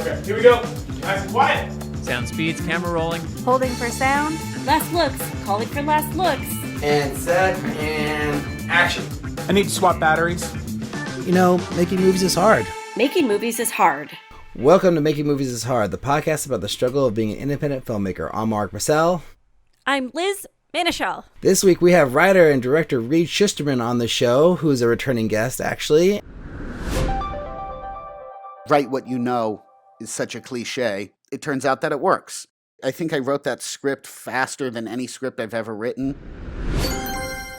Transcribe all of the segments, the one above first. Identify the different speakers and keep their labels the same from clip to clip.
Speaker 1: Okay, here we go. Nice and quiet.
Speaker 2: Sound speeds, camera rolling.
Speaker 3: Holding for sound.
Speaker 4: Last looks. Calling for last looks.
Speaker 5: And set and action.
Speaker 1: I need to swap batteries.
Speaker 6: You know, making movies is hard.
Speaker 4: Making movies is hard.
Speaker 6: Welcome to Making Movies is Hard, the podcast about the struggle of being an independent filmmaker. I'm Mark Marcel.
Speaker 3: I'm Liz Manischel.
Speaker 6: This week we have writer and director Reed Shusterman on the show, who's a returning guest, actually.
Speaker 7: Write what you know is such a cliche. It turns out that it works. I think I wrote that script faster than any script I've ever written.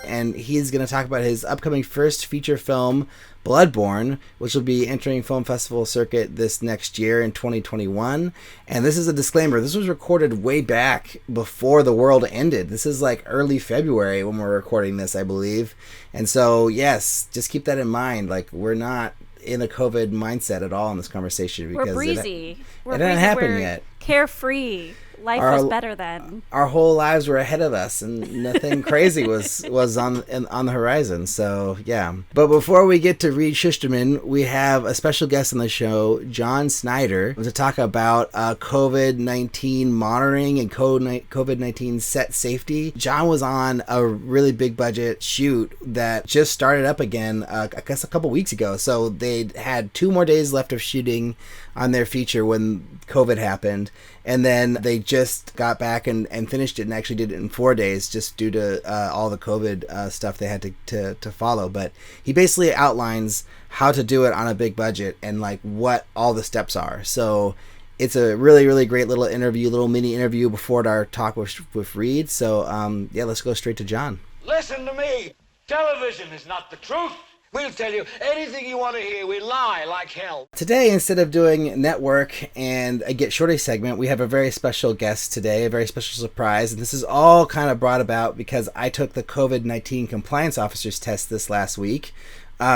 Speaker 6: And he's going to talk about his upcoming first feature film, Bloodborne, which will be entering film festival circuit this next year in 2021. And this is a disclaimer. This was recorded way back before the world ended. This is like early February when we're recording this, I believe. And so, yes, just keep that in mind. Like, we're not in a COVID mindset at all in this conversation because
Speaker 3: We're breezy.
Speaker 6: It didn't happen
Speaker 3: We're
Speaker 6: yet.
Speaker 3: Carefree. Life was better then.
Speaker 6: Our whole lives were ahead of us, and nothing crazy was on the horizon. So yeah. But before we get to Reed Shusterman, we have a special guest on the show, Jon Synder, to talk about COVID-19 monitoring and COVID-19 set safety. Jon was on a really big budget shoot that just started up again, I guess a couple weeks ago. So they had 2 more days left of shooting on their feature when COVID happened, and then they just got back and finished it and actually did it in 4 days just due to all the COVID stuff they had to follow. But he basically outlines how to do it on a big budget and like what all the steps are. So it's a really, really great little mini interview before our talk with Reed. So yeah, let's go straight to Jon.
Speaker 8: Listen to me. Television is not the truth. We'll tell you anything you want to hear. We lie like hell.
Speaker 6: Today, instead of doing network and a Get Shorty segment, we have a very special guest today, a very special surprise. And this is all kind of brought about because I took the COVID-19 compliance officer's test this last week.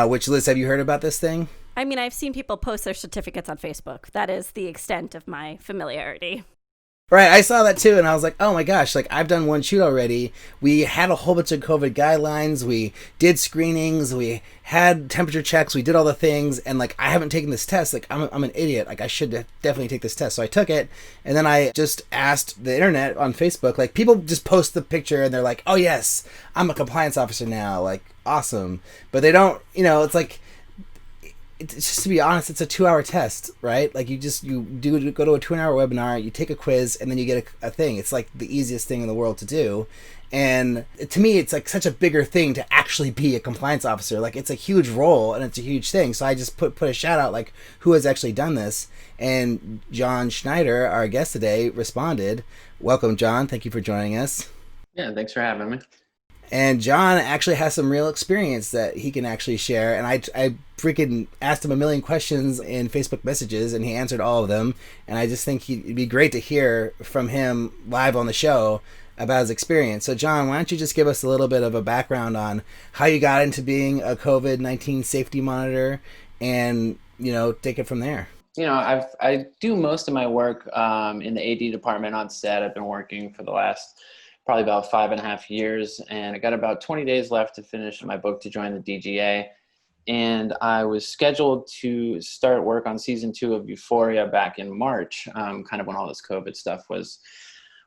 Speaker 6: Which, Liz, have you heard about this thing?
Speaker 3: I mean, I've seen people post their certificates on Facebook. That is the extent of my familiarity.
Speaker 6: Right, I saw that too, and I was like, oh my gosh, like I've done one shoot already. We had a whole bunch of COVID guidelines, we did screenings, we had temperature checks, we did all the things, and like I haven't taken this test. Like I'm an idiot. Like I should definitely take this test. So I took it, and then I just asked the internet on Facebook, like people just post the picture and they're like, oh yes, I'm a compliance officer now, like awesome. But they don't, it's like, it's just, to be honest, it's a 2-hour test, right? Like you go to a 2-hour webinar, you take a quiz, and then you get a thing. It's like the easiest thing in the world to do. And to me, it's like such a bigger thing to actually be a compliance officer. Like it's a huge role and it's a huge thing. So I just put a shout out, like who has actually done this. And Jon Synder, our guest today, responded. Welcome, Jon. Thank you for joining us.
Speaker 9: Yeah, thanks for having me.
Speaker 6: And Jon actually has some real experience that he can actually share. And I freaking asked him a million questions in Facebook messages, and he answered all of them. And I just think it'd be great to hear from him live on the show about his experience. So, Jon, why don't you just give us a little bit of a background on how you got into being a COVID-19 safety monitor and, take it from there.
Speaker 9: I do most of my work in the AD department on set. I've been working for the last probably about 5.5 years, and I got about 20 days left to finish my book to join the DGA. And I was scheduled to start work on season 2 of Euphoria back in March, kind of when all this COVID stuff was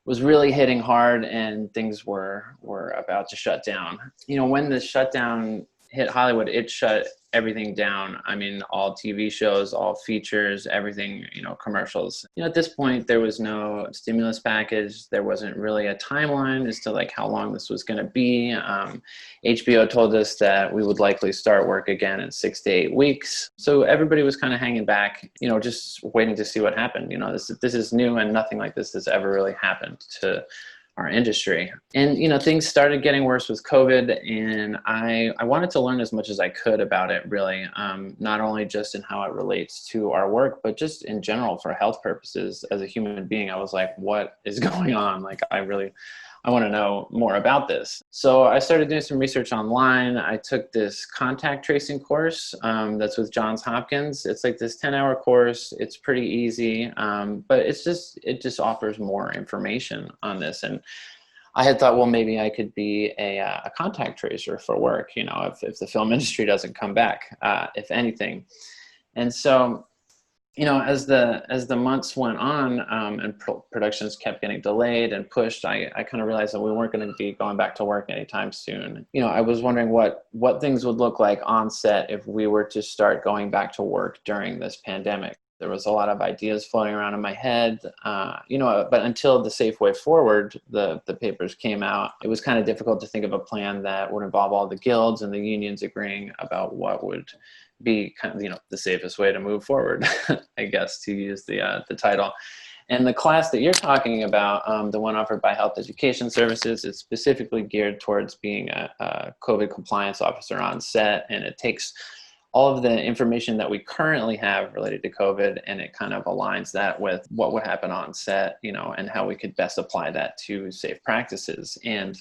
Speaker 9: really hitting hard and things were about to shut down. When the shutdown hit Hollywood, it shut everything down. I mean, all TV shows, all features, everything, commercials. At this point, there was no stimulus package. There wasn't really a timeline as to like how long this was going to be. HBO told us that we would likely start work again in 6 to 8 weeks. So everybody was kind of hanging back, just waiting to see what happened. This is new, and nothing like this has ever really happened to our industry. And, things started getting worse with COVID, and I wanted to learn as much as I could about it, really, not only just in how it relates to our work, but just in general for health purposes. As a human being, I was like, what is going on? Like, I want to know more about this. So I started doing some research online. I took this contact tracing course that's with Johns Hopkins. It's like this 10-hour course. It's pretty easy, but it just offers more information on this. And I had thought, well, maybe I could be a contact tracer for work, if the film industry doesn't come back, if anything. And so As the months went on, and productions kept getting delayed and pushed, I kind of realized that we weren't going to be going back to work anytime soon. I was wondering what things would look like on set if we were to start going back to work during this pandemic. There was a lot of ideas floating around in my head, but until The Safe Way Forward, the papers came out, it was kind of difficult to think of a plan that would involve all the guilds and the unions agreeing about what would be kind of, the safest way to move forward, I guess, to use the title. And the class that you're talking about, the one offered by Health Education Services, is specifically geared towards being a COVID compliance officer on set, and it takes all of the information that we currently have related to COVID, and it kind of aligns that with what would happen on set, and how we could best apply that to safe practices. And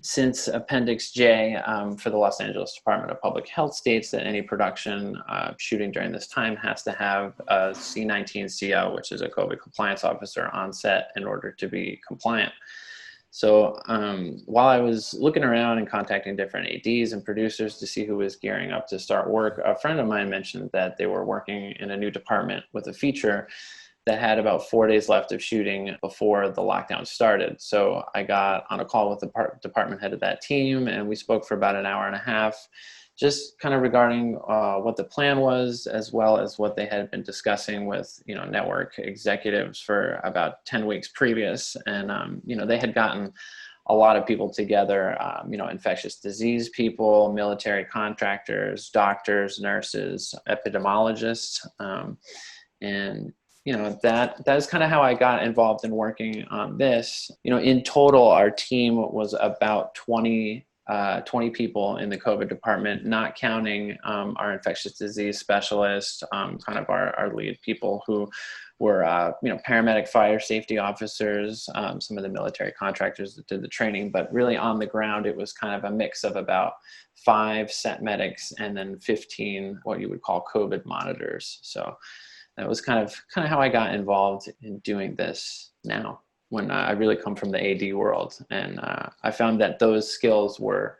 Speaker 9: since Appendix J for the Los Angeles Department of Public Health states that any production shooting during this time has to have a C19CO, which is a COVID compliance officer on set in order to be compliant. So while I was looking around and contacting different ADs and producers to see who was gearing up to start work, a friend of mine mentioned that they were working in a new department with a feature that had about 4 days left of shooting before the lockdown started. So I got on a call with the department head of that team, and we spoke for about an hour and a half, just kind of regarding what the plan was, as well as what they had been discussing with, network executives for about 10 weeks previous. And, they had gotten a lot of people together, infectious disease people, military contractors, doctors, nurses, epidemiologists. And that is kind of how I got involved in working on this. In total, our team was about 20 people in the COVID department, not counting our infectious disease specialist, kind of our lead people who were, paramedic fire safety officers, some of the military contractors that did the training. But really on the ground, it was kind of a mix of about 5 set medics and then 15 what you would call COVID monitors. So that was kind of how I got involved in doing this now, when I really come from the AD world. And I found that those skills were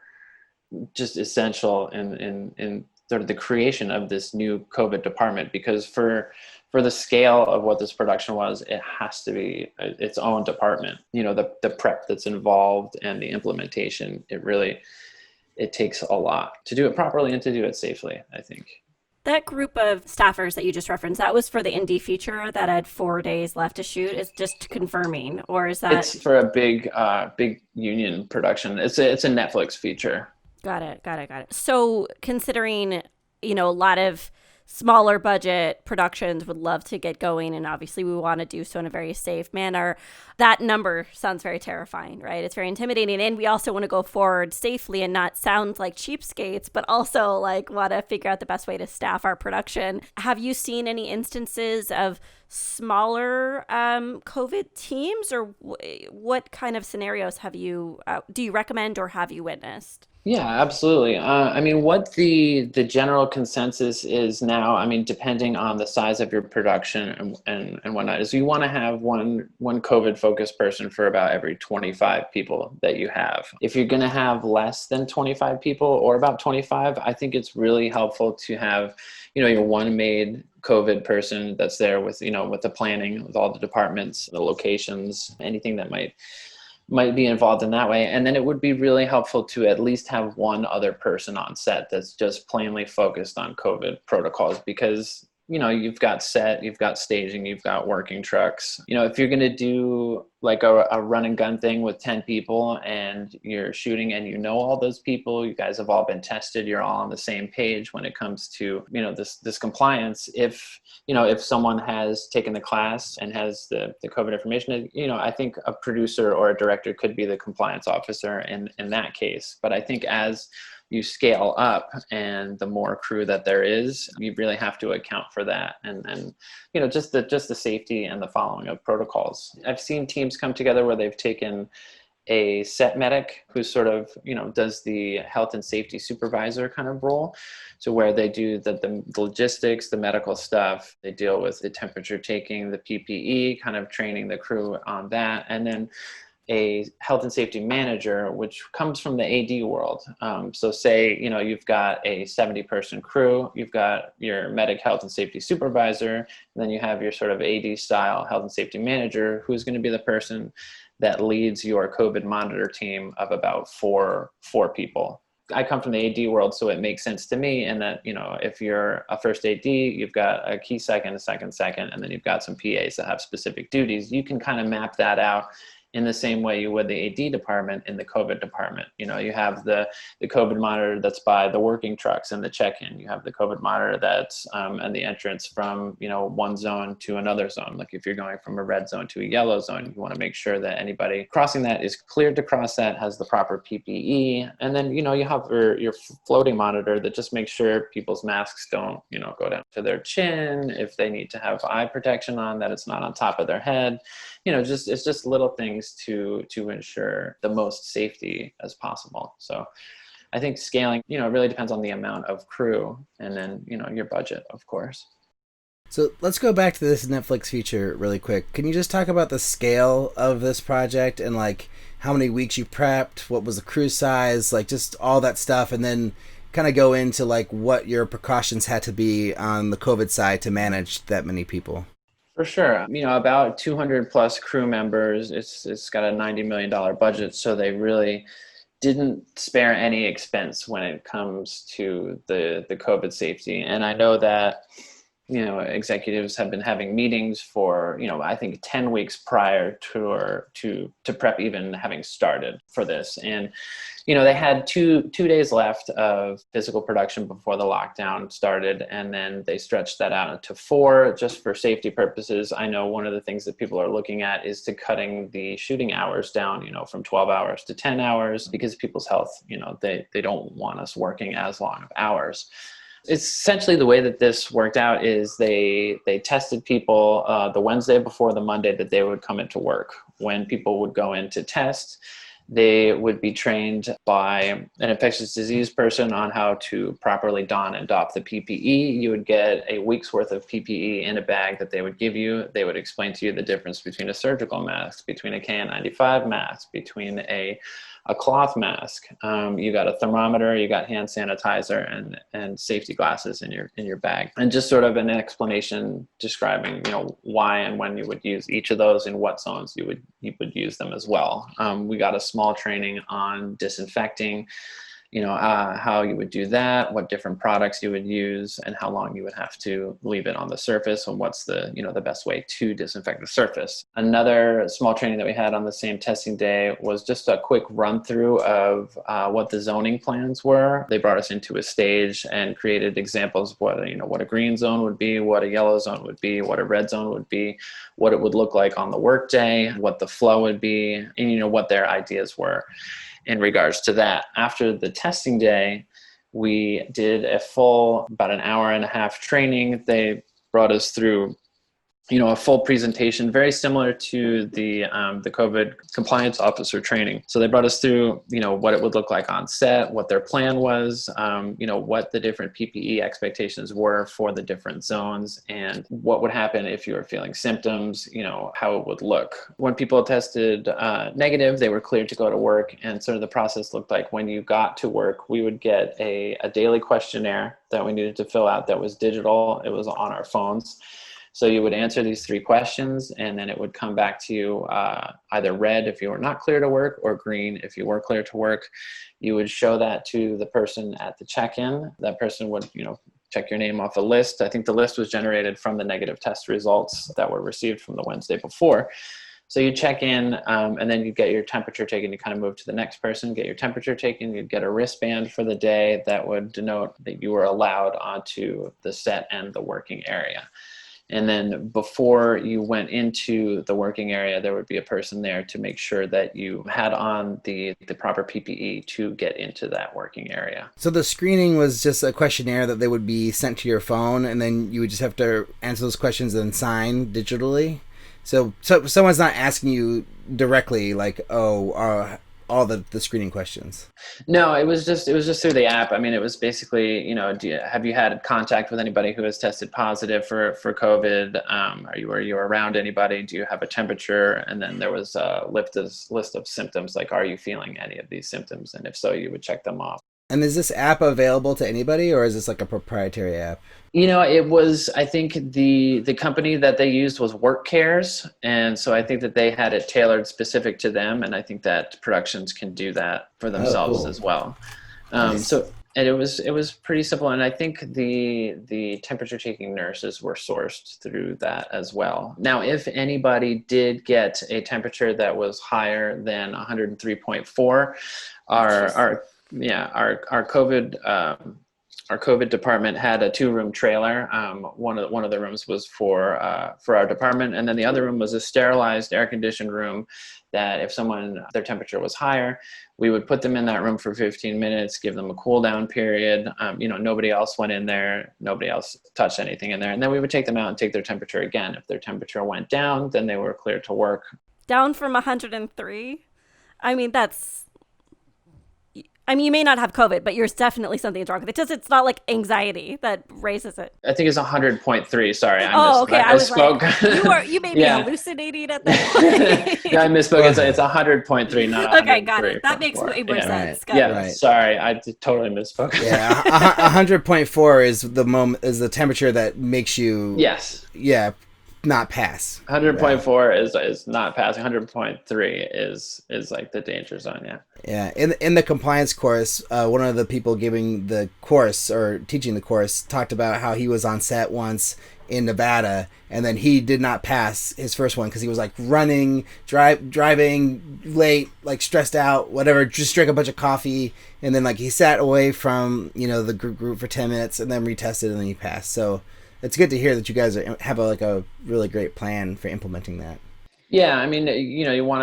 Speaker 9: just essential in sort of the creation of this new COVID department, because for the scale of what this production was, it has to be its own department. The prep that's involved and the implementation, it takes a lot to do it properly and to do it safely, I think.
Speaker 3: That group of staffers that you just referenced, that was for the indie feature that had 4 days left to shoot. Is just confirming, or is that?
Speaker 9: It's for a big union production. It's a Netflix feature.
Speaker 3: Got it. So considering, a lot of smaller budget productions would love to get going, and obviously we want to do so in a very safe manner, that number sounds very terrifying, right? It's very intimidating, and we also want to go forward safely and not sound like cheapskates, but also want to figure out the best way to staff our production. Have you seen any instances of smaller COVID teams, or what kind of scenarios have you do you recommend or have you witnessed?
Speaker 9: Yeah, absolutely. What the general consensus is now, depending on the size of your production and whatnot, is you want to have one COVID focused person for about every 25 people that you have. If you're going to have less than 25 people, or about 25, I think it's really helpful to have, your one made COVID person that's there with, with the planning, with all the departments, the locations, anything that might be involved in that way. And then it would be really helpful to at least have one other person on set that's just plainly focused on COVID protocols, because you've got set, you've got staging, you've got working trucks. If you're going to do a run and gun thing with 10 people and you're shooting and all those people, you guys have all been tested, you're all on the same page when it comes to, this compliance. If someone has taken the class and has the COVID information, I think a producer or a director could be the compliance officer in that case. But I think as you scale up and the more crew that there is, you really have to account for that. And just the safety and the following of protocols. I've seen teams come together where they've taken a set medic who sort of, does the health and safety supervisor kind of role. So where they do the logistics, the medical stuff, they deal with the temperature taking, the PPE, kind of training the crew on that. And then a health and safety manager, which comes from the AD world. So say, you've got a 70-person crew, you've got your medic health and safety supervisor, and then you have your sort of AD style health and safety manager, who's going to be the person that leads your COVID monitor team of about four people. I come from the AD world, so it makes sense to me. And that, if you're a first AD, you've got a key second, a second, and then you've got some PAs that have specific duties. You can kind of map that out in the same way you would the AD department in the COVID department. You have the COVID monitor that's by the working trucks and the check-in. You have the COVID monitor that's at the entrance from, one zone to another zone. Like if you're going from a red zone to a yellow zone, you want to make sure that anybody crossing that is cleared to cross that, has the proper PPE. And then, you have your floating monitor that just makes sure people's masks don't, go down to their chin. If they need to have eye protection on, that it's not on top of their head. It's just little things to ensure the most safety as possible. So I think scaling, it really depends on the amount of crew and then, your budget, of course.
Speaker 6: So let's go back to this Netflix feature really quick. Can you just talk about the scale of this project and like how many weeks you prepped, what was the crew size, like just all that stuff, and then kind of go into like what your precautions had to be on the COVID side to manage that many people?
Speaker 9: For sure. About 200 plus crew members. It's got a $90 million budget. So they really didn't spare any expense when it comes to the COVID safety. And I know that, executives have been having meetings for, I think 10 weeks prior to prep even having started for this. And, they had two days left of physical production before the lockdown started, and then they stretched that out to 4 just for safety purposes. I know one of the things that people are looking at is to cutting the shooting hours down, from 12 hours to 10 hours because people's health, they don't want us working as long of hours. It's essentially the way that this worked out is they tested people the Wednesday before the Monday that they would come into work. When people would go in to test, they would be trained by an infectious disease person on how to properly don and doff the PPE. You would get a week's worth of PPE in a bag that they would give you. They would explain to you the difference between a surgical mask, between a KN95 mask, between a cloth mask. You got a thermometer, you got hand sanitizer and safety glasses in your bag. And just sort of an explanation describing, why and when you would use each of those and what zones you would use them as well. We got a small training on disinfecting, how you would do that, what different products you would use, and how long you would have to leave it on the surface, and what's the best way to disinfect the surface. Another small training that we had on the same testing day was just a quick run through of what the zoning plans were. They brought us into a stage and created examples of what a green zone would be, what a yellow zone would be, what a red zone would be, what it would look like on the workday, what the flow would be, and what their ideas were in regards to that. After the testing day, we did a full, about an hour and a half training. They brought us through a full presentation, very similar to the COVID compliance officer training. So they brought us through, what it would look like on set, what their plan was, what the different PPE expectations were for the different zones, and what would happen if you were feeling symptoms, how it would look. When people tested negative, they were cleared to go to work. And sort of the process looked like when you got to work, we would get a daily questionnaire that we needed to fill out that was digital. It was on our phones. So you would answer these 3 questions, and then it would come back to you either red if you were not clear to work, or green if you were clear to work. You would show that to the person at the check-in. That person would, check your name off a list. I think the list was generated from the negative test results that were received from the Wednesday before. So you check in, and then you get your temperature taken. You kind of move to the next person, get your temperature taken. You'd get a wristband for the day that would denote that you were allowed onto the set and the working area. And then before you went into the working area, there would be a person there to make sure that you had on the proper PPE to get into that working area.
Speaker 6: So the screening was just a questionnaire that they would be sent to your phone, and then you would just have to answer those questions and sign digitally? So someone's not asking you directly, like, all the screening questions?
Speaker 9: No, it was just through the app. I mean, it was basically, have you had contact with anybody who has tested positive for COVID? Are you around anybody? Do you have a temperature? And then there was a list of symptoms, like, are you feeling any of these symptoms? And if so, you would check them off.
Speaker 6: And is this app available to anybody, or is this like a proprietary app?
Speaker 9: It was, I think the company that they used was Work Cares. And so I think that they had it tailored specific to them. And I think that productions can do that for themselves as well.
Speaker 6: Nice.
Speaker 9: And it was pretty simple. And I think the temperature taking nurses were sourced through that as well. Now, if anybody did get a temperature that was higher than 103.4, our COVID department had a 2-room trailer. One of the rooms was for our department, and then the other room was a sterilized, air-conditioned room that if their temperature was higher, we would put them in that room for 15 minutes, give them a cool down period. Nobody else went in there, nobody else touched anything in there, and then we would take them out and take their temperature again. If their temperature went down, then they were cleared to work.
Speaker 3: Down from 103? I mean, you may not have COVID, but you're definitely something's wrong with it. It's not like anxiety that raises it.
Speaker 9: I think it's 100.3. Sorry,
Speaker 3: okay. I was
Speaker 9: misspoke.
Speaker 3: Like, you may be hallucinating at that point.
Speaker 9: Yeah, I misspoke. It's 100.3, not 103.
Speaker 3: Okay, got it. That makes way more sense.
Speaker 9: Right. Sorry, I totally misspoke.
Speaker 6: Yeah, 100.4 is the temperature that makes you not pass.
Speaker 9: 100.4 is not passing. 100.3 is like the danger zone.
Speaker 6: Yeah. In the compliance course, one of the people giving the course or teaching the course talked about how he was on set once in Nevada, and then he did not pass his first one because he was like running, driving late, like stressed out, whatever. Just drank a bunch of coffee, and then like he sat away from the group for 10 minutes, and then retested, and then he passed. So it's good to hear that you guys have a really great plan for implementing that.
Speaker 9: Yeah, I mean, you want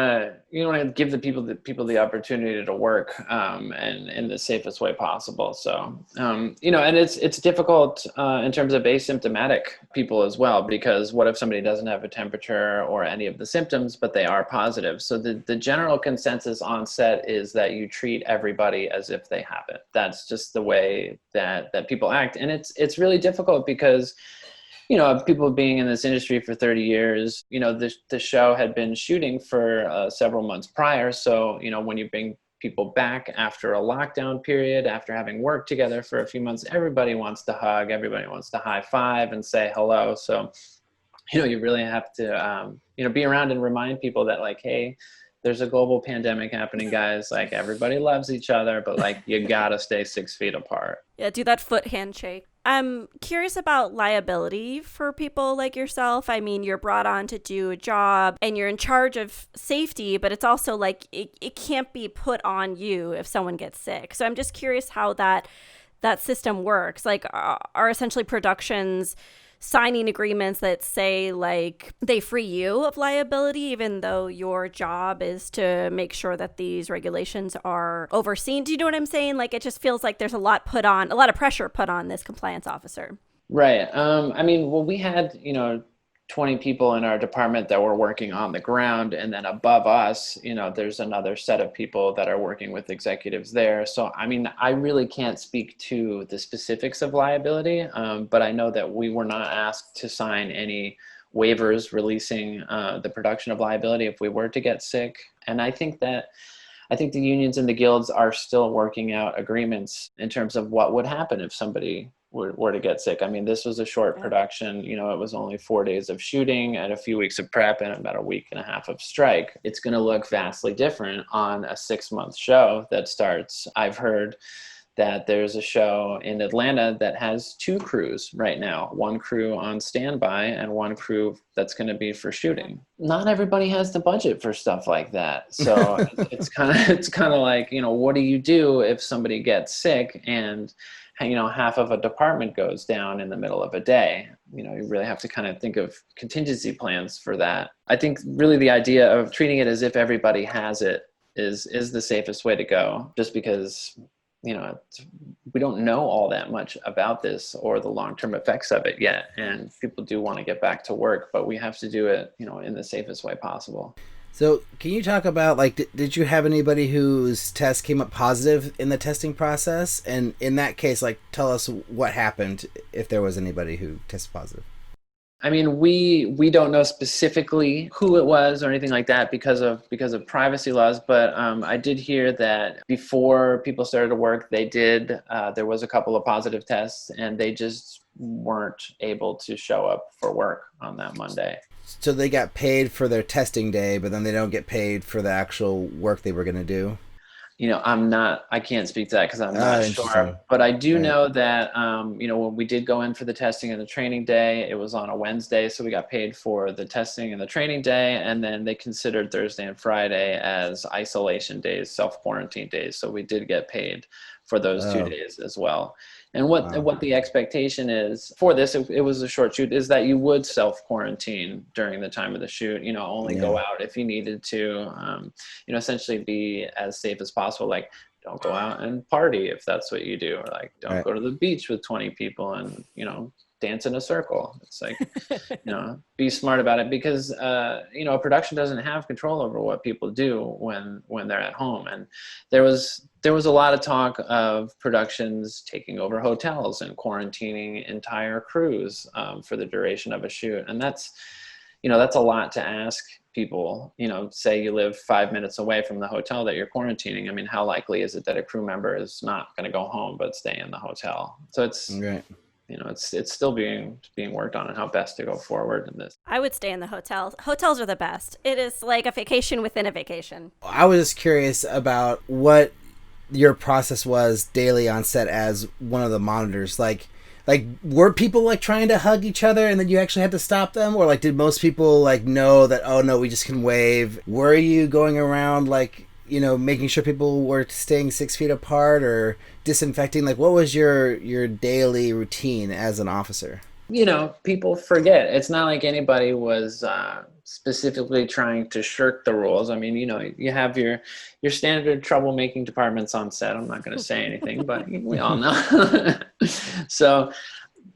Speaker 9: to give the people the opportunity to work and in the safest way possible. So, and it's difficult in terms of asymptomatic people as well, because what if somebody doesn't have a temperature or any of the symptoms, but they are positive? So the general consensus on set is that you treat everybody as if they have it. That's just the way that people act, and it's really difficult because people being in this industry for 30 years, the show had been shooting for several months prior. So, when you bring people back after a lockdown period, after having worked together for a few months, everybody wants to hug, everybody wants to high five and say hello. So, you really have to, be around and remind people that, like, hey, there's a global pandemic happening, guys. Like, everybody loves each other, but like, you gotta stay 6 feet apart.
Speaker 3: Yeah, do that foot handshake. I'm curious about liability for people like yourself. I mean, you're brought on to do a job and you're in charge of safety, but it's also like it can't be put on you if someone gets sick. So I'm just curious how that system works. Like, are essentially productions signing agreements that say like they free you of liability, even though your job is to make sure that these regulations are overseen? Do you know what I'm saying? Like, it just feels like there's a lot of pressure put on this compliance officer.
Speaker 9: Right. I mean, well, we had, 20 people in our department that were working on the ground, and then above us, there's another set of people that are working with executives there. So, I mean, I really can't speak to the specifics of liability, but I know that we were not asked to sign any waivers releasing the production of liability if we were to get sick. And I think the unions and the guilds are still working out agreements in terms of what would happen if somebody were to get sick. I mean, this was a short production. It was only 4 days of shooting and a few weeks of prep and about a week and a half of strike. It's going to look vastly different on a 6-month show that starts. I've heard that there's a show in Atlanta that has 2 crews right now, 1 crew on standby and 1 crew that's going to be for shooting. Not everybody has the budget for stuff like that. So it's kind of like, what do you do if somebody gets sick and half of a department goes down in the middle of a day? You really have to kind of think of contingency plans for that. I think really the idea of treating it as if everybody has it is the safest way to go, just because, we don't know all that much about this or the long-term effects of it yet. And people do want to get back to work, but we have to do it, in the safest way possible.
Speaker 6: So can you talk about, like, did you have anybody whose test came up positive in the testing process? And in that case, like, tell us what happened if there was anybody who tested positive.
Speaker 9: I mean, we don't know specifically who it was or anything like that because of privacy laws. But I did hear that before people started to work, there was a couple of positive tests, and they just weren't able to show up for work on that Monday.
Speaker 6: So they got paid for their testing day, but then they don't get paid for the actual work they were going to do?
Speaker 9: I can't speak to that because I'm not sure. But I do know that, when we did go in for the testing and the training day, it was on a Wednesday. So we got paid for the testing and the training day. And then they considered Thursday and Friday as isolation days, self-quarantine days. So we did get paid for those 2 days as well. And what the expectation is for this, it was a short shoot, is that you would self-quarantine during the time of the shoot, only go out if you needed to, essentially be as safe as possible. Like, don't go out and party if that's what you do, or like, don't go to the beach with 20 people and, dance in a circle. It's like, be smart about it because, a production doesn't have control over what people do when they're at home. And there was a lot of talk of productions taking over hotels and quarantining entire crews for the duration of a shoot. And that's a lot to ask people. Say you live 5 minutes away from the hotel that you're quarantining. I mean, how likely is it that a crew member is not going to go home but stay in the hotel? So it's
Speaker 6: right.
Speaker 9: It's still being worked on and how best to go forward in this.
Speaker 3: I would stay in the hotels. Hotels are the best. It is like a vacation within a vacation.
Speaker 6: I was just curious about what your process was daily on set as one of the monitors. Like were people like trying to hug each other and then you actually had to stop them? Or like, did most people like know that, oh no, we just can wave? Were you going around like, making sure people were staying 6 feet apart or disinfecting? Like, what was your daily routine as an officer?
Speaker 9: People forget. It's not like anybody was specifically trying to shirk the rules. I mean, you have your standard troublemaking departments on set. I'm not going to say anything, but we all know. So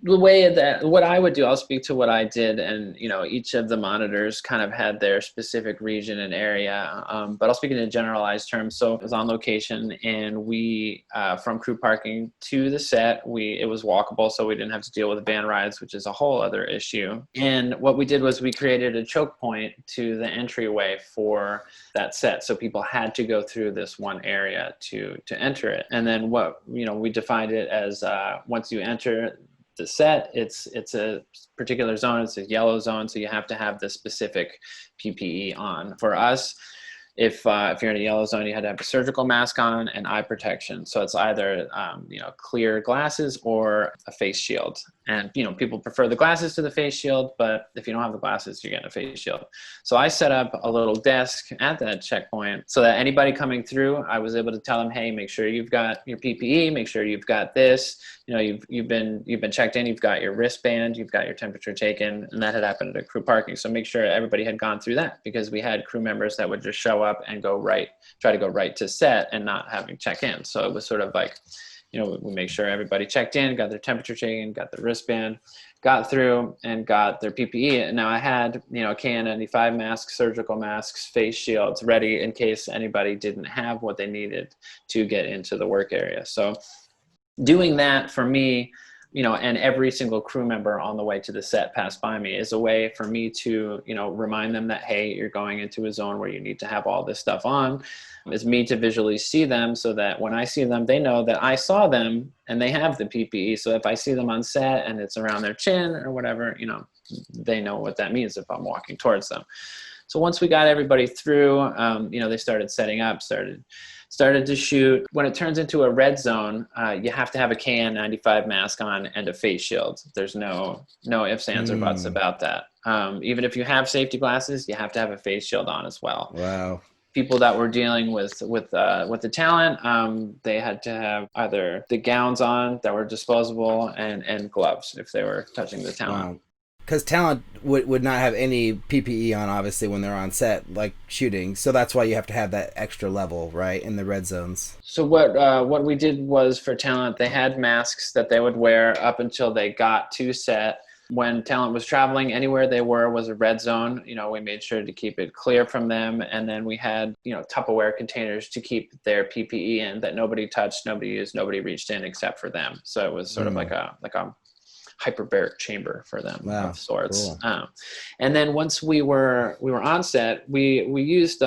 Speaker 9: the way that what I would do, I'll speak to what I did, and each of the monitors kind of had their specific region and area, but I'll speak in a generalized terms. So it was on location, and we from crew parking to the set, it was walkable, so we didn't have to deal with van rides, which is a whole other issue. And what we did was we created a choke point to the entryway for that set, so people had to go through this one area to enter it. And then we defined it as once you enter the set, it's a particular zone. It's a yellow zone, so you have to have the specific PPE on. For us, if you're in a yellow zone, you had to have a surgical mask on and eye protection. So it's either clear glasses or a face shield. And people prefer the glasses to the face shield, but if you don't have the glasses, you're getting a face shield. So I set up a little desk at that checkpoint so that anybody coming through, I was able to tell them, hey, make sure you've got your PPE, make sure you've got this. You've been checked in, you've got your wristband, you've got your temperature taken, and that had happened at crew parking. So make sure everybody had gone through that, because we had crew members that would just show up and try to go right to set and not having check in. So it was sort of like, we make sure everybody checked in, got their temperature taken, got the wristband, got through, and got their PPE. And now I had, KN95 masks, surgical masks, face shields ready in case anybody didn't have what they needed to get into the work area. So doing that for me, and every single crew member on the way to the set passed by me, is a way for me to, remind them that, hey, you're going into a zone where you need to have all this stuff on. It's me to visually see them so that when I see them, they know that I saw them and they have the PPE. So if I see them on set and it's around their chin or whatever, they know what that means if I'm walking towards them. So once we got everybody through, they started setting up, started to shoot. When it turns into a red zone, you have to have a KN95 mask on and a face shield. There's no ifs, ands, or buts about that. Even if you have safety glasses, you have to have a face shield on as well.
Speaker 6: Wow.
Speaker 9: People that were dealing with the talent, they had to have either the gowns on that were disposable and gloves if they were touching the talent.
Speaker 6: Wow. Because talent would not have any PPE on, obviously, when they're on set, like shooting. So that's why you have to have that extra level, right, in the red zones.
Speaker 9: So what we did was, for talent, they had masks that they would wear up until they got to set. When talent was traveling, anywhere they were was a red zone. We made sure to keep it clear from them. And then we had, Tupperware containers to keep their PPE in that nobody touched, nobody used, nobody reached in except for them. So it was sort of like a hyperbaric chamber for them of sorts. Cool. And then once we were on set, we used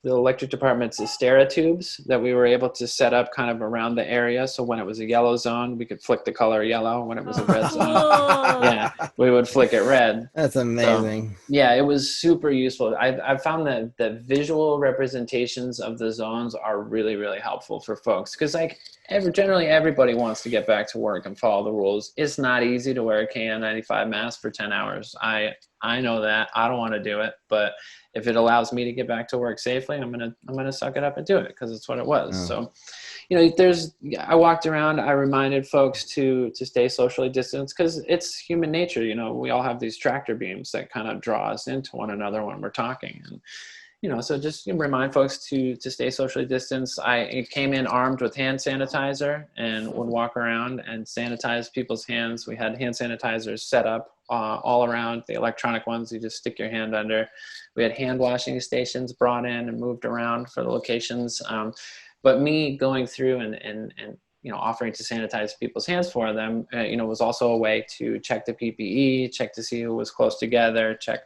Speaker 9: the electric department's Astera tubes that we were able to set up kind of around the area. So when it was a yellow zone, we could flick the color yellow. When it was a red zone, we would flick it red.
Speaker 6: That's amazing.
Speaker 9: So, it was super useful. I've found that the visual representations of the zones are really, really helpful for folks. Because generally everybody wants to get back to work and follow the rules. It's not easy to wear a KN95 mask for 10 hours. I know that. I don't want to do it, but if it allows me to get back to work safely, I'm gonna suck it up and do it because it's what it was. So, I walked around. I reminded folks to stay socially distanced because it's human nature. We all have these tractor beams that kind of draw us into one another when we're talking, and so just remind folks to stay socially distanced. I came in armed with hand sanitizer and would walk around and sanitize people's hands. We had hand sanitizers set up all around, the electronic ones you just stick your hand under. We had hand washing stations brought in and moved around for the locations. But me going through and offering to sanitize people's hands for them, was also a way to check the PPE, check to see who was close together, check,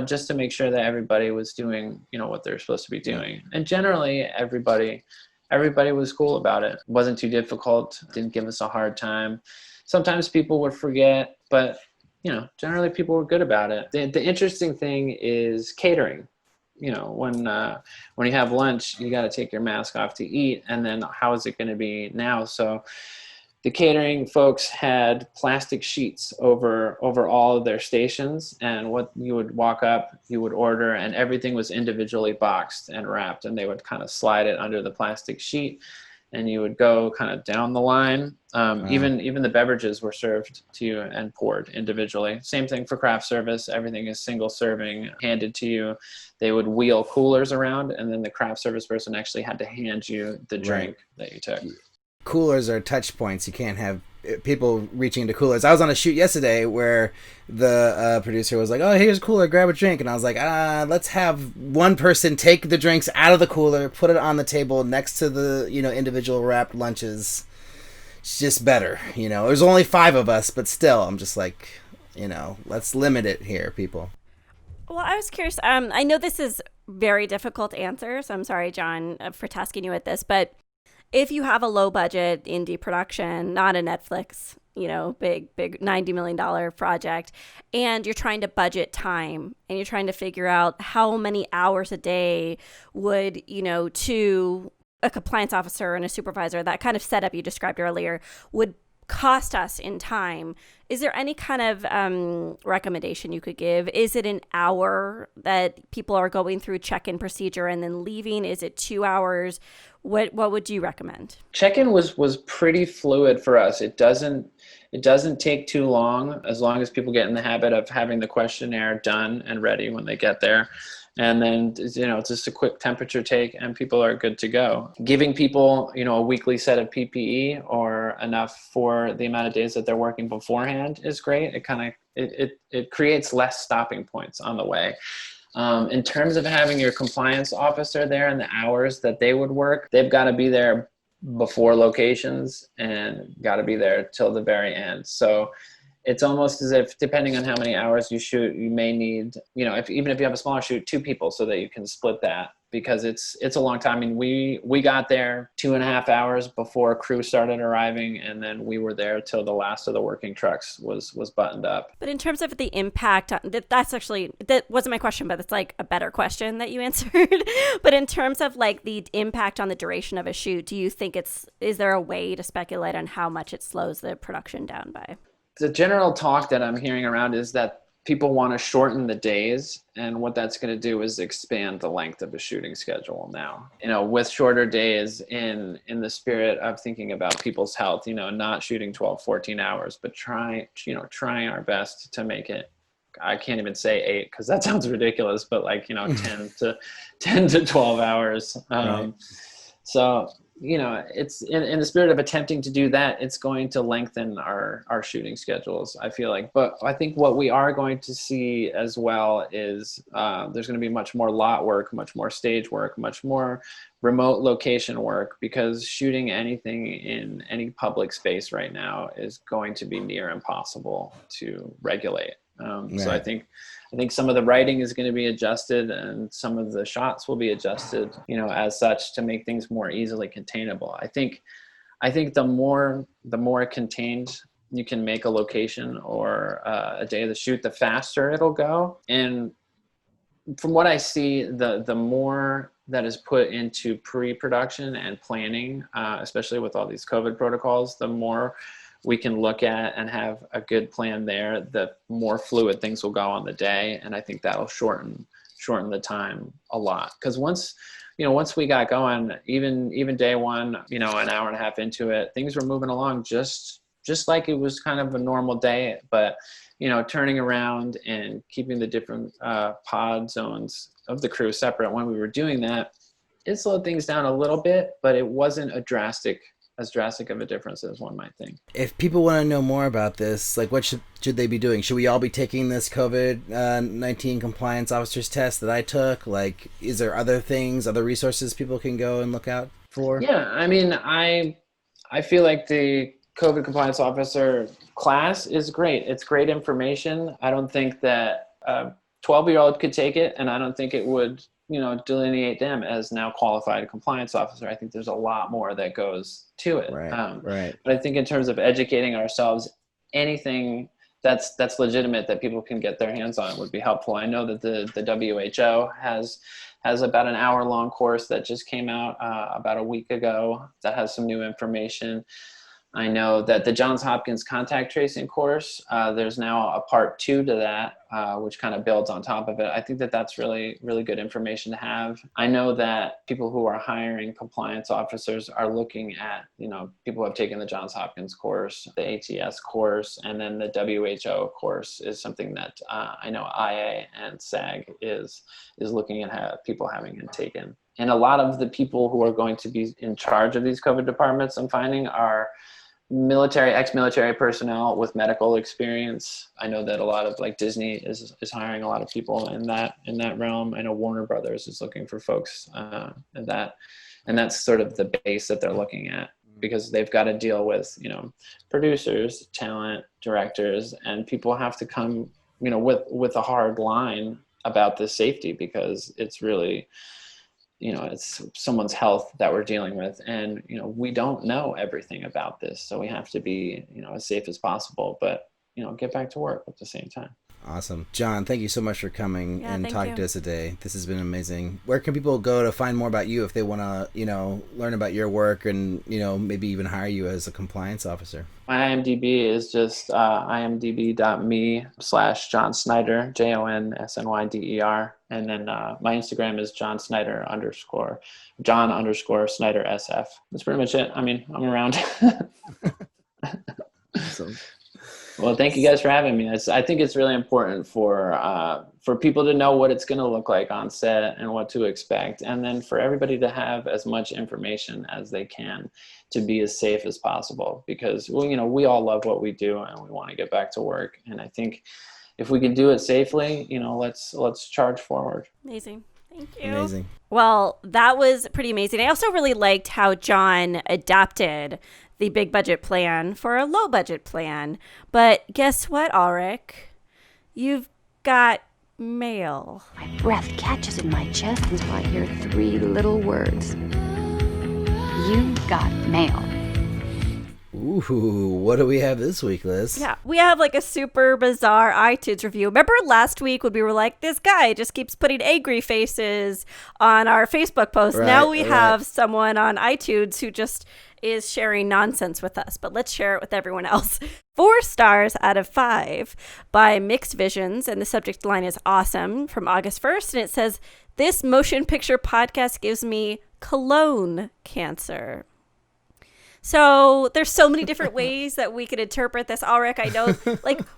Speaker 9: just to make sure that everybody was doing, what they're supposed to be doing. And generally everybody was cool about it. It wasn't too difficult, didn't give us a hard time. Sometimes people would forget, but generally people were good about it. The interesting thing is catering. When you have lunch, you got to take your mask off to eat. And then how is it going to be now? So the catering folks had plastic sheets over all of their stations. And what you would walk up, you would order, and everything was individually boxed and wrapped. And they would kind of slide it under the plastic sheet. And you would go kind of down the line. Even the beverages were served to you and poured individually. Same thing for craft service. Everything is single serving, handed to you. They would wheel coolers around, and then the craft service person actually had to hand you the drink that you took.
Speaker 6: Coolers are touch points. You can't have people reaching into coolers. I was on a shoot yesterday where the producer was like, "Oh, here's a cooler, grab a drink," and I was like, let's have one person take the drinks out of the cooler, put it on the table next to the individual wrapped lunches. It's just better. There's only 5 of us, but still, I'm just like, let's limit it here, people.
Speaker 3: Well, I was curious. I know this is very difficult to answer, so I'm sorry, Jon, for tasking you with this, but if you have a low budget indie production, not a Netflix, big $90 million project, and you're trying to budget time and you're trying to figure out how many hours a day would, to a compliance officer and a supervisor, that kind of setup you described earlier, would cost us in time. Is there any kind of recommendation you could give? Is it an hour that people are going through check-in procedure and then leaving? Is it 2 hours? What would you recommend?
Speaker 9: Check-in was pretty fluid for us. It doesn't take too long as people get in the habit of having the questionnaire done and ready when they get there. And then, it's just a quick temperature take and people are good to go. Giving people, a weekly set of PPE or enough for the amount of days that they're working beforehand is great. It creates less stopping points on the way. In terms of having your compliance officer there and the hours that they would work, they've got to be there before locations and got to be there till the very end. So it's almost as if, depending on how many hours you shoot, you may need, even if you have a smaller shoot, 2 people so that you can split that, because it's a long time. I mean, we got there 2.5 hours before crew started arriving, and then we were there till the last of the working trucks was buttoned up.
Speaker 3: But in that wasn't my question, but it's like a better question that you answered. But in terms of like the impact on the duration of a shoot, do you think is there a way to speculate on how much it slows the production down by?
Speaker 9: The general talk that I'm hearing around is that people want to shorten the days, and what that's going to do is expand the length of a shooting schedule now. With shorter days in the spirit of thinking about people's health, not shooting 12, 14 hours, but trying our best to make it, I can't even say 8 because that sounds ridiculous, but 10 to 12 hours.
Speaker 6: Right.
Speaker 9: So it's in the spirit of attempting to do that, it's going to lengthen our shooting schedules, I feel like. But I think what we are going to see as well is there's going to be much more lot work, much more stage work, much more remote location work, because shooting anything in any public space right now is going to be near impossible to regulate. So I think some of the writing is going to be adjusted, and some of the shots will be adjusted, as such, to make things more easily containable. I think the more contained you can make a location or a day of the shoot, the faster it'll go. And from what I see, the more that is put into pre-production and planning, especially with all these COVID protocols, the more we can look at and have a good plan there, the more fluid things will go on the day. And I think that'll shorten the time a lot. Because once we got going, even day one, an hour and a half into it, things were moving along just like it was kind of a normal day. But, turning around and keeping the different pod zones of the crew separate when we were doing that, it slowed things down a little bit, but it wasn't as drastic of a difference as one might think.
Speaker 6: If people want to know more about this, like, what should they be doing? Should we all be taking this COVID-19 compliance officer's test that I took? Like, is there other resources people can go and look out for?
Speaker 9: Yeah, I mean, I feel like the COVID compliance officer class is great. It's great information. I don't think that a 12-year-old could take it, and I don't think it would delineate them as now qualified compliance officer. I think there's a lot more that goes to it.
Speaker 6: Right.
Speaker 9: But I think in terms of educating ourselves, anything that's legitimate that people can get their hands on would be helpful. I know that the WHO has about an hour-long course that just came out about a week ago that has some new information. I know that the Johns Hopkins contact tracing course, there's now a part 2 to that, which kind of builds on top of it. I think that that's really, really good information to have. I know that people who are hiring compliance officers are looking at, people who have taken the Johns Hopkins course, the ATS course, and then the WHO course is something that I know IA and SAG is looking at people having taken. And a lot of the people who are going to be in charge of these COVID departments, I'm finding, are ex-military personnel with medical experience. I know that a lot of Disney is hiring a lot of people in that realm. I know Warner Brothers is looking for folks in that, and that's sort of the base that they're looking at, because they've got to deal with producers, talent, directors, and people have to come with a hard line about this safety, because it's really it's someone's health that we're dealing with. And, we don't know everything about this. So we have to be, as safe as possible, but, get back to work at the same time.
Speaker 6: Awesome. Jon, thank you so much for coming and talking to us today. This has been amazing. Where can people go to find more about you if they want to, learn about your work and, maybe even hire you as a compliance officer?
Speaker 9: My IMDb is just imdb.me/Jon Synder, JONSNYDER. And then my Instagram is Jon Synder _ Jon_Synder SF. That's pretty much it. I mean, I'm around.
Speaker 6: Awesome.
Speaker 9: Well, thank you guys for having me. I think it's really important for people to know what it's going to look like on set and what to expect. And then for everybody to have as much information as they can to be as safe as possible, because, we all love what we do and we want to get back to work. And I think if we can do it safely, let's charge forward.
Speaker 3: Amazing. Thank you.
Speaker 6: Amazing.
Speaker 3: Well, that was pretty amazing. I also really liked how Jon adapted the big budget plan for a low budget plan. But guess what, Alrik? You've got mail.
Speaker 4: My breath catches in my chest until I hear 3 little words. You got mail.
Speaker 6: Ooh, what do we have this week, Liz?
Speaker 3: Yeah, we have a super bizarre iTunes review. Remember last week when we were like, this guy just keeps putting angry faces on our Facebook post.
Speaker 6: Right,
Speaker 3: now we have someone on iTunes who just is sharing nonsense with us, but let's share it with everyone else. 4 stars out of 5 by Mixed Visions, and the subject line is awesome, from August 1st, and it says, this motion picture podcast gives me colon cancer. So there's so many different ways that we could interpret this. Alrik, I know,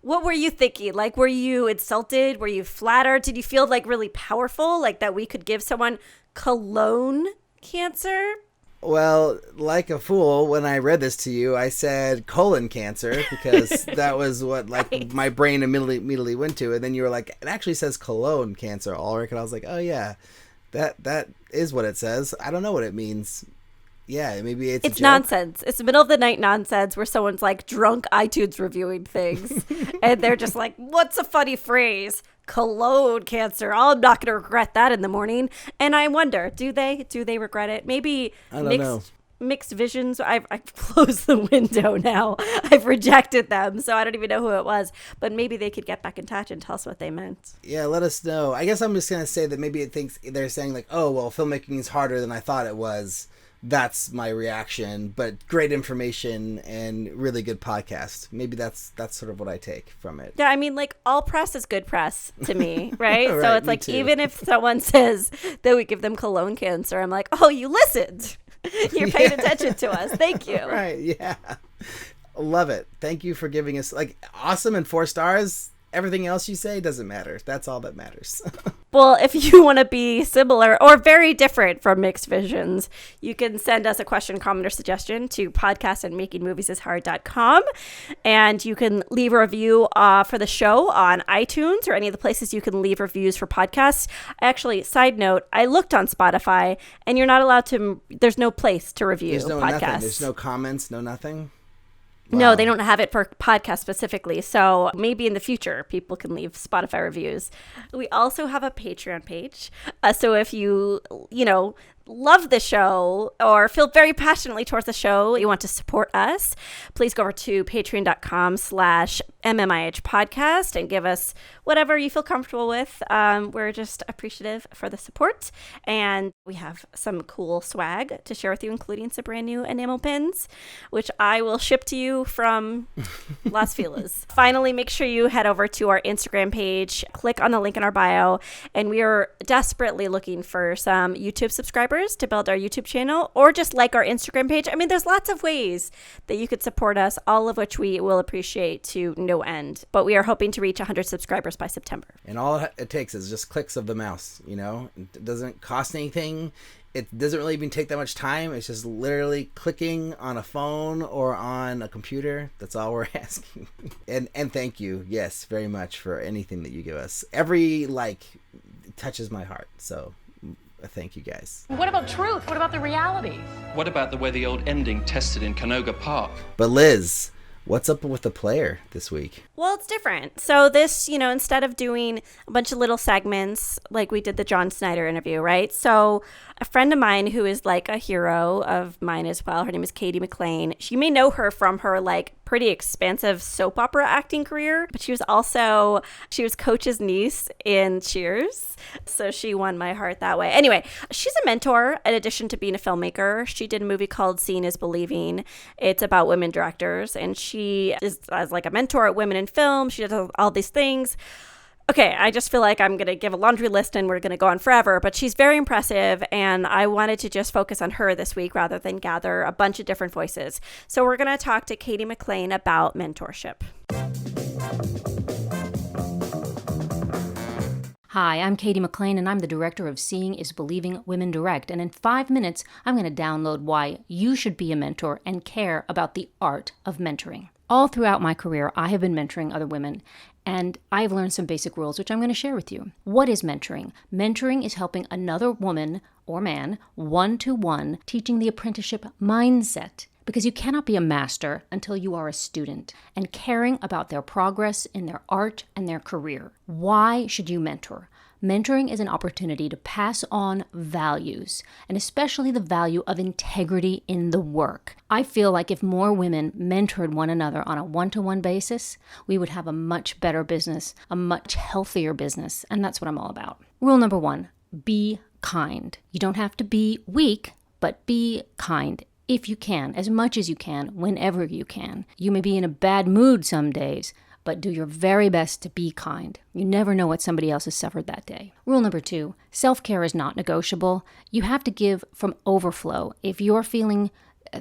Speaker 3: what were you thinking? Were you insulted? Were you flattered? Did you feel really powerful, that we could give someone colon cancer?
Speaker 6: Well, like a fool, when I read this to you, I said colon cancer because that was what my brain immediately went to. And then you were like, it actually says colon cancer, Alrik. And I was like, oh, yeah, that is what it says. I don't know what it means. Yeah, maybe it's
Speaker 3: nonsense. It's the middle of the night nonsense where someone's like drunk iTunes reviewing things. And they're just like, what's a funny phrase? Colon cancer. Oh, I'm not going to regret that in the morning. And I wonder, do they regret it? Maybe
Speaker 6: I don't know.
Speaker 3: Mixed visions. I've closed the window now. I've rejected them, so I don't even know who it was. But maybe they could get back in touch and tell us what they meant.
Speaker 6: Yeah, let us know. I guess I'm just going to say that maybe they're saying like, oh, well, filmmaking is harder than I thought it was. That's my reaction, but great information and really good podcast. Maybe that's sort of what I take from it.
Speaker 3: Yeah, I mean, like, all press is good press to me, right?
Speaker 6: Right,
Speaker 3: so it's
Speaker 6: me
Speaker 3: like,
Speaker 6: too.
Speaker 3: even if someone says that we give them colon cancer, I'm like, oh, you listened. You're paying attention to us. Thank you.
Speaker 6: Right, yeah. Love it. Thank you for giving us, awesome and 4 stars. Everything else you say doesn't matter. That's all that matters.
Speaker 3: Well, if you want to be similar or very different from Mixed Visions, you can send us a question, comment, or suggestion to podcast@makingmoviesishard.com. And you can leave a review for the show on iTunes or any of the places you can leave reviews for podcasts. Actually, side note, I looked on Spotify and you're not allowed to, there's no place to review
Speaker 6: There's no
Speaker 3: podcasts.
Speaker 6: nothing. There's no comments, no nothing.
Speaker 3: No,
Speaker 6: Wow.
Speaker 3: they don't have it for podcasts specifically. So maybe in the future, people can leave Spotify reviews. We also have a Patreon page. So if you love the show or feel very passionately towards the show, you want to support us, please go over to patreon.com/MMIH podcast and give us whatever you feel comfortable with. We're just appreciative for the support. And we have some cool swag to share with you, including some brand new enamel pins, which I will ship to you from Las Feliz. Finally, make sure you head over to our Instagram page, click on the link in our bio, and we are desperately looking for some YouTube subscribers to build our YouTube channel, or just like our Instagram page. I mean, there's lots of ways that you could support us, all of which we will appreciate to no end. But we are hoping to reach 100 subscribers by September.
Speaker 6: And all it takes is just clicks of the mouse, It doesn't cost anything. It doesn't really even take that much time. It's just literally clicking on a phone or on a computer. That's all we're asking. And thank you, yes, very much for anything that you give us. Every touches my heart. So thank you guys.
Speaker 10: What about truth? What about the reality?
Speaker 11: What about the way the old ending tested in Canoga Park?
Speaker 6: But Liz, what's up with the player this week?
Speaker 3: Well, it's different. So this, instead of doing a bunch of little segments like we did the Jon Synder interview, right? So a friend of mine who is like a hero of mine as well, her name is Cady McClain. You may know her from her pretty expansive soap opera acting career, but she was Coach's niece in Cheers. So she won my heart that way. Anyway, she's a mentor in addition to being a filmmaker. She did a movie called Seeing is Believing. It's about women directors, and she is as a mentor at women in film. She does all these things. Okay, I just feel like I'm going to give a laundry list and we're going to go on forever, but she's very impressive, and I wanted to just focus on her this week rather than gather a bunch of different voices. So we're going to talk to Cady McClain about mentorship.
Speaker 12: Hi, I'm Cady McClain, and I'm the director of Seeing is Believing Women Direct, and in 5 minutes, I'm going to download why you should be a mentor and care about the art of mentoring. All throughout my career, I have been mentoring other women, and I've learned some basic rules, which I'm going to share with you. What is mentoring? Mentoring is helping another woman or man, one-to-one, teaching the apprenticeship mindset. Because you cannot be a master until you are a student, and caring about their progress in their art and their career. Why should you mentor? Mentoring is an opportunity to pass on values, and especially the value of integrity in the work. I feel like if more women mentored one another on a one-to-one basis, we would have a much better business, a much healthier business, and that's what I'm all about. Rule number 1, be kind. You don't have to be weak, but be kind. If you can, as much as you can, whenever you can. You may be in a bad mood some days, but do your very best to be kind. You never know what somebody else has suffered that day. Rule number 2, self-care is not negotiable. You have to give from overflow. If you're feeling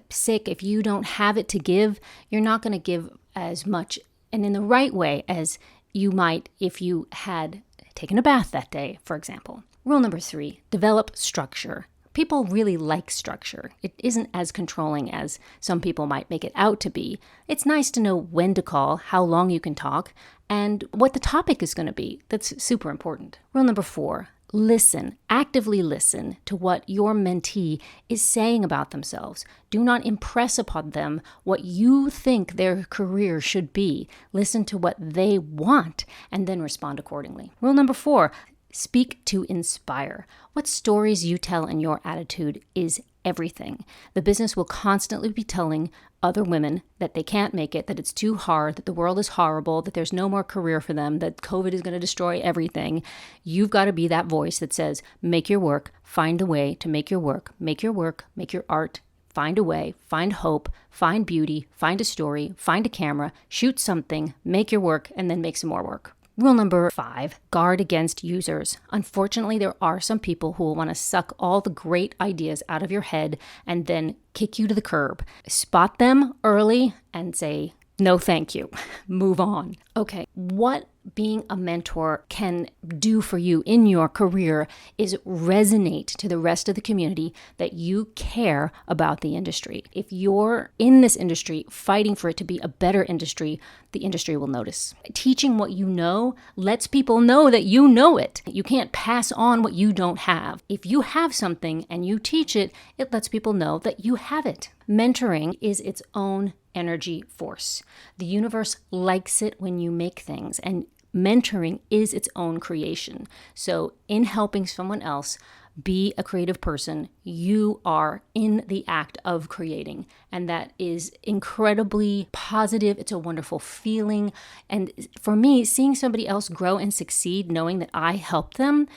Speaker 12: sick, if you don't have it to give, you're not going to give as much and in the right way as you might if you had taken a bath that day, for example. Rule number 3, develop structure. People really like structure. It isn't as controlling as some people might make it out to be. It's nice to know when to call, how long you can talk, and what the topic is going to be. That's super important. Rule number 4, listen. Actively listen to what your mentee is saying about themselves. Do not impress upon them what you think their career should be. Listen to what they want and then respond accordingly. Rule number 4, speak to inspire. What stories you tell and your attitude is everything. The business will constantly be telling other women that they can't make it, that it's too hard, that the world is horrible, that there's no more career for them, that COVID is going to destroy everything. You've got to be that voice that says, make your work, find a way to make your work, make your work, make your art, find a way, find hope, find beauty, find a story, find a camera, shoot something, make your work, and then make some more work. Rule number 5, guard against users. Unfortunately, there are some people who will want to suck all the great ideas out of your head and then kick you to the curb. Spot them early and say, no, thank you. Move on. Okay, what being a mentor can do for you in your career is resonate to the rest of the community that you care about the industry. If you're in this industry fighting for it to be a better industry, the industry will notice. Teaching what you know lets people know that you know it. You can't pass on what you don't have. If you have something and you teach it, it lets people know that you have it. Mentoring is its own energy force. The universe likes it when you make things, and mentoring is its own creation. So in helping someone else be a creative person, you are in the act of creating. And that is incredibly positive. It's a wonderful feeling. And for me, seeing somebody else grow and succeed, knowing that I helped them,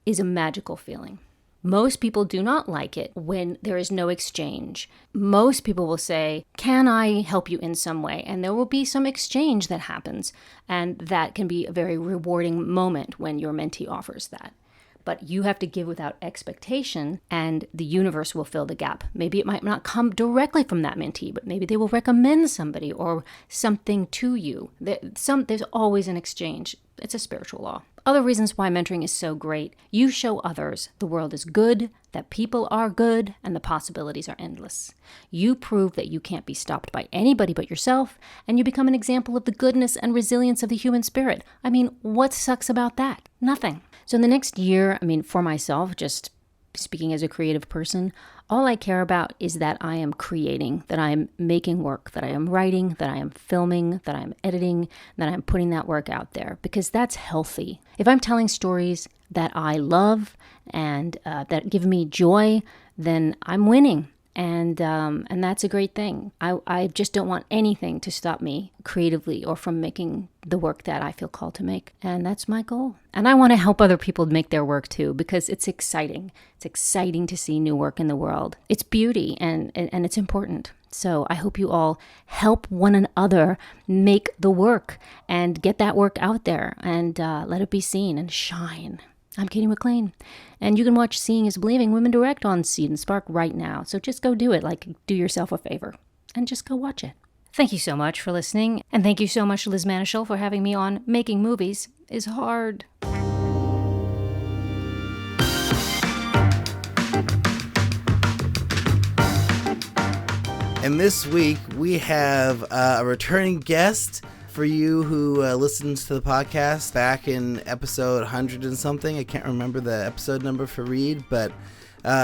Speaker 12: is a magical feeling. Most people do not like it when there is no exchange. Most people will say, can I help you in some way? And there will be some exchange that happens. And that can be a very rewarding moment when your mentee offers that. But you have to give without expectation, and the universe will fill the gap. Maybe it might not come directly from that mentee, but maybe they will recommend somebody or something to you. There's always an exchange. It's a spiritual law. Other reasons why mentoring is so great: you show others the world is good, that people are good, and the possibilities are endless. You prove that you can't be stopped by anybody but yourself, and you become an example of the goodness and resilience of the human spirit. I mean, what sucks about that? Nothing. So in the next year, for myself, just speaking as a creative person, all I care about is that I am creating, that I am making work, that I am writing, that I am filming, that I am editing, that I'm putting that work out there, because that's healthy. If I'm telling stories that I love and that give me joy, then I'm winning. And that's a great thing. I just don't want anything to stop me creatively or from making the work that I feel called to make. And that's my goal. And I want to help other people make their work too, because it's exciting. It's exciting to see new work in the world. It's beauty and it's important. So I hope you all help one another make the work and get that work out there and let it be seen and shine. I'm Cady McClain, and you can watch Seeing is Believing Women Direct on Seed and Spark right now. So just go do it, do yourself a favor, and just go watch it. Thank you so much for listening, and thank you so much, Liz Manischel, for having me on Making Movies is Hard.
Speaker 6: And this week, we have a returning guest. For you who listens to the podcast back in episode 100 and something, I can't remember the episode number for Reed, but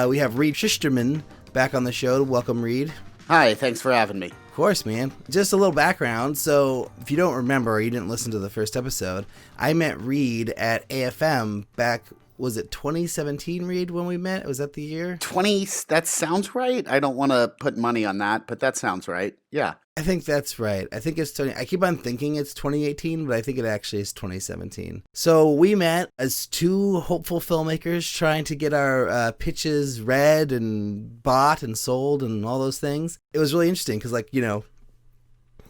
Speaker 6: we have Reed Shusterman back on the show. Welcome, Reed.
Speaker 7: Hi, thanks for having me.
Speaker 6: Of course, man. Just a little background. So if you don't remember or you didn't listen to the first episode, I met Reed at AFM back, was it 2017, Reed, when we met? Was that the year?
Speaker 7: That sounds right. I don't want to put money on that, but that sounds right. Yeah. I
Speaker 6: think that's right. I think it's I keep on thinking it's 2018, but I think it actually is 2017. So we met as two hopeful filmmakers trying to get our pitches read and bought and sold and all those things. It was really interesting because, to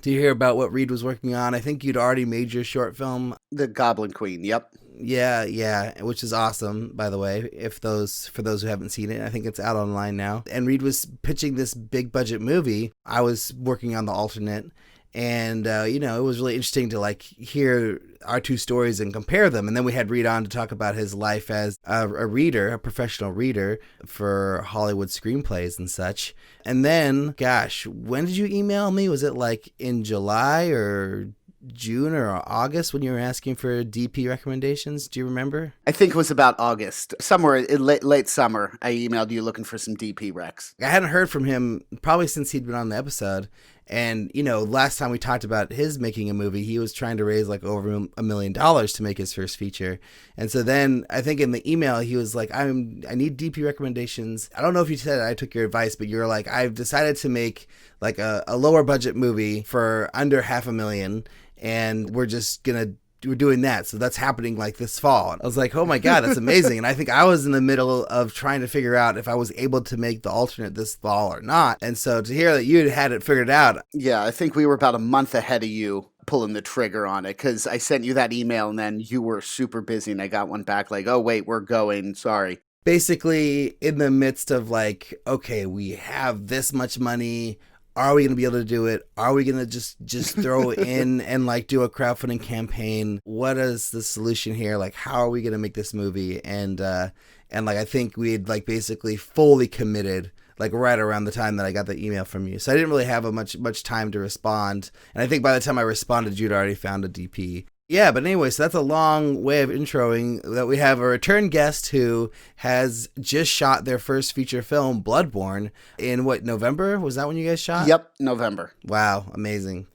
Speaker 6: hear about what Reed was working on, I think you'd already made your short film.
Speaker 7: The Goblin Queen, yep.
Speaker 6: Yeah, which is awesome, by the way, for those who haven't seen it. I think it's out online now. And Reed was pitching this big budget movie. I was working on the alternate, And, it was really interesting to like hear our two stories and compare them. And then we had Reed on to talk about his life as a reader, a professional reader for Hollywood screenplays and such. And then, gosh, when did you email me? Was it like in July or June or August when you were asking for DP recommendations? Do you remember?
Speaker 7: I think it was about August. Somewhere in late summer, I emailed you looking for some DP recs.
Speaker 6: I hadn't heard from him probably since he'd been on the episode. And, last time we talked about his making a movie, he was trying to raise like over $1 million to make his first feature. And so then I think in the email, he was like, I need DP recommendations. I don't know if you said I took your advice, but you're like, I've decided to make like a lower budget movie for under $500,000. And we're doing that. So that's happening like this fall. I was like, oh my God, that's amazing. And I think I was in the middle of trying to figure out if I was able to make the alternate this fall or not. And so to hear that you had it figured out.
Speaker 7: Yeah, I think we were about a month ahead of you pulling the trigger on it, because I sent you that email and then you were super busy and I got one back like, oh wait, we're going, sorry.
Speaker 6: Basically in the midst of like, okay, we have this much money. Are we going to be able to do it? Are we going to just throw in and like do a crowdfunding campaign? What is the solution here? Like, how are we going to make this movie? And like, I think we'd like basically fully committed like right around the time that I got the email from you. So I didn't really have much time to respond. And I think by the time I responded, you'd already found a DP. Yeah, but anyway, so that's a long way of introing that we have a return guest who has just shot their first feature film, Bloodborne, in November? Was that when you guys shot?
Speaker 7: Yep, November.
Speaker 6: Wow, amazing.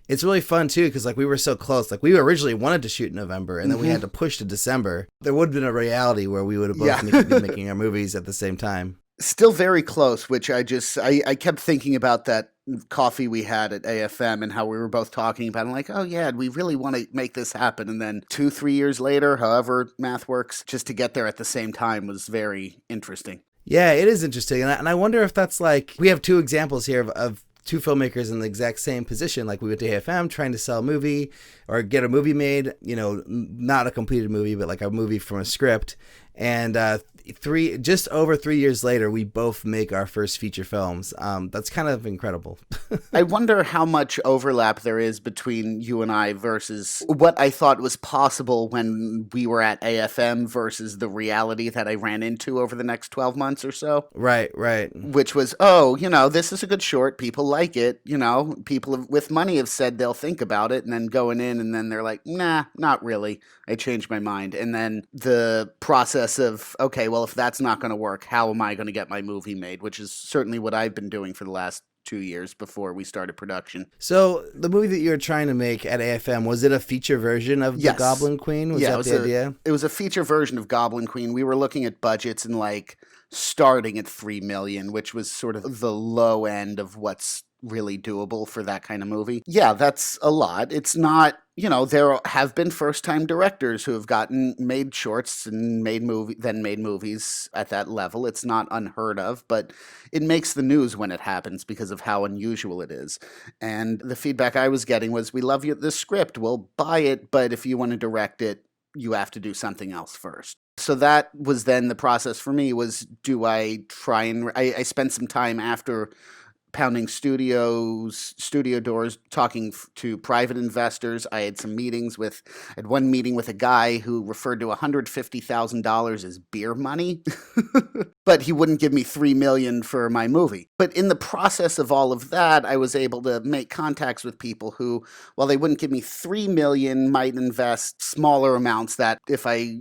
Speaker 6: It's really fun too, because like we were so close. Like we originally wanted to shoot in November, and then we had to push to December. There would have been a reality where we would have both been making our movies at the same time.
Speaker 7: Still very close, which I kept thinking about that coffee we had at AFM and how we were both talking about it. I'm like, oh yeah, we really want to make this happen. And then 2-3 years later, however math works, just to get there at the same time was very interesting.
Speaker 6: Yeah, it is interesting. And I wonder if that's like, we have two examples here of two filmmakers in the exact same position. Like we went to AFM trying to sell a movie or get a movie made, not a completed movie, but like a movie from a script. And just over 3 years later, we both make our first feature films. That's kind of incredible.
Speaker 7: I wonder how much overlap there is between you and I versus what I thought was possible when we were at AFM versus the reality that I ran into over the next 12 months or so.
Speaker 6: Right.
Speaker 7: Which was, this is a good short. People like it. People with money have said they'll think about it, and then going in and then they're like, nah, not really. I changed my mind. And then the process of, okay, well, if that's not going to work, how am I going to get my movie made? Which is certainly what I've been doing for the last 2 years before we started production.
Speaker 6: So the movie that you were trying to make at AFM, was it a feature version of The Goblin Queen? Was that the idea?
Speaker 7: It was a feature version of Goblin Queen. We were looking at budgets and like starting at $3 million, which was sort of the low end of what's really doable for that kind of movie. Yeah, that's a lot. It's not, there have been first-time directors who have made shorts and made movies at that level. It's not unheard of, but it makes the news when it happens because of how unusual it is. And the feedback I was getting was, we love the script, we'll buy it, but if you want to direct it, you have to do something else first. So that was then the process for me was, do I try and... I spent some time after pounding studio doors, talking to private investors. I had some meetings I had one meeting with a guy who referred to $150,000 as beer money, but he wouldn't give me $3 million for my movie. But in the process of all of that, I was able to make contacts with people who, while they wouldn't give me $3 million, might invest smaller amounts that if I,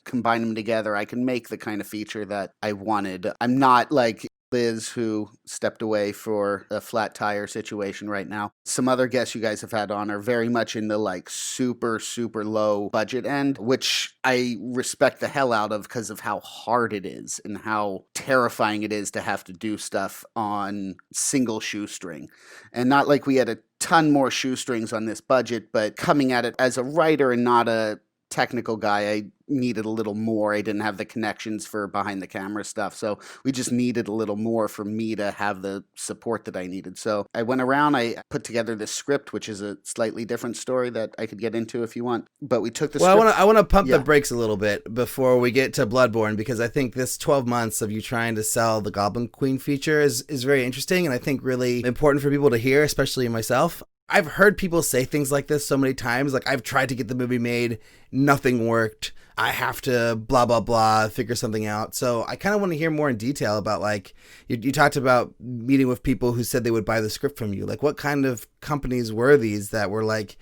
Speaker 7: combine them together, I can make the kind of feature that I wanted. I'm not like Liz, who stepped away for a flat tire situation right now. Some other guests you guys have had on are very much in the like super, super low budget end, which I respect the hell out of because of how hard it is and how terrifying it is to have to do stuff on single shoestring. And not like we had a ton more shoestrings on this budget, but coming at it as a writer and not a technical guy, I needed a little more. I didn't have the connections for behind the camera stuff, so we just needed a little more for me to have the support that I needed. So I went around, I put together this script, which is a slightly different story that I could get into if you want, but we took the script.
Speaker 6: I want to pump the brakes a little bit before we get to Bloodborne, because I think this 12 months of you trying to sell the Goblin Queen feature is very interesting, and I think really important for people to hear, especially myself. I've heard people say things like this so many times. Like, I've tried to get the movie made, nothing worked. I have to blah, blah, blah, figure something out. So I kind of want to hear more in detail about, like, you talked about meeting with people who said they would buy the script from you. Like, what kind of companies were these that were, like,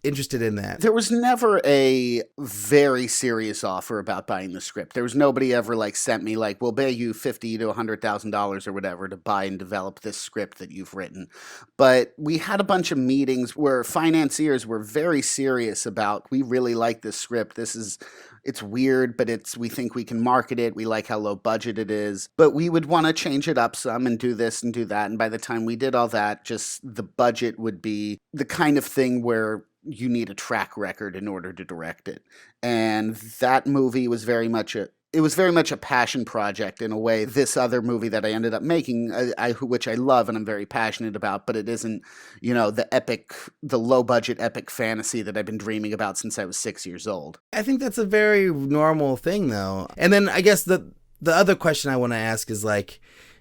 Speaker 6: interested in that?
Speaker 7: There was never a very serious offer about buying the script. There was nobody ever sent me we'll pay you $50,000 to $100,000 or whatever to buy and develop this script that you've written. But we had a bunch of meetings where financiers were very serious about, we really like this script. It's weird, but we think we can market it. We like how low budget it is, but we would want to change it up some and do this and do that. And by the time we did all that, just the budget would be the kind of thing where you need a track record in order to direct it. And that movie was very much a passion project in a way. This other movie that I ended up making, which I love and I'm very passionate about, but it isn't, the low budget epic fantasy that I've been dreaming about since I was 6 years old.
Speaker 6: I think that's a very normal thing, though. And then I guess the other question I want to ask is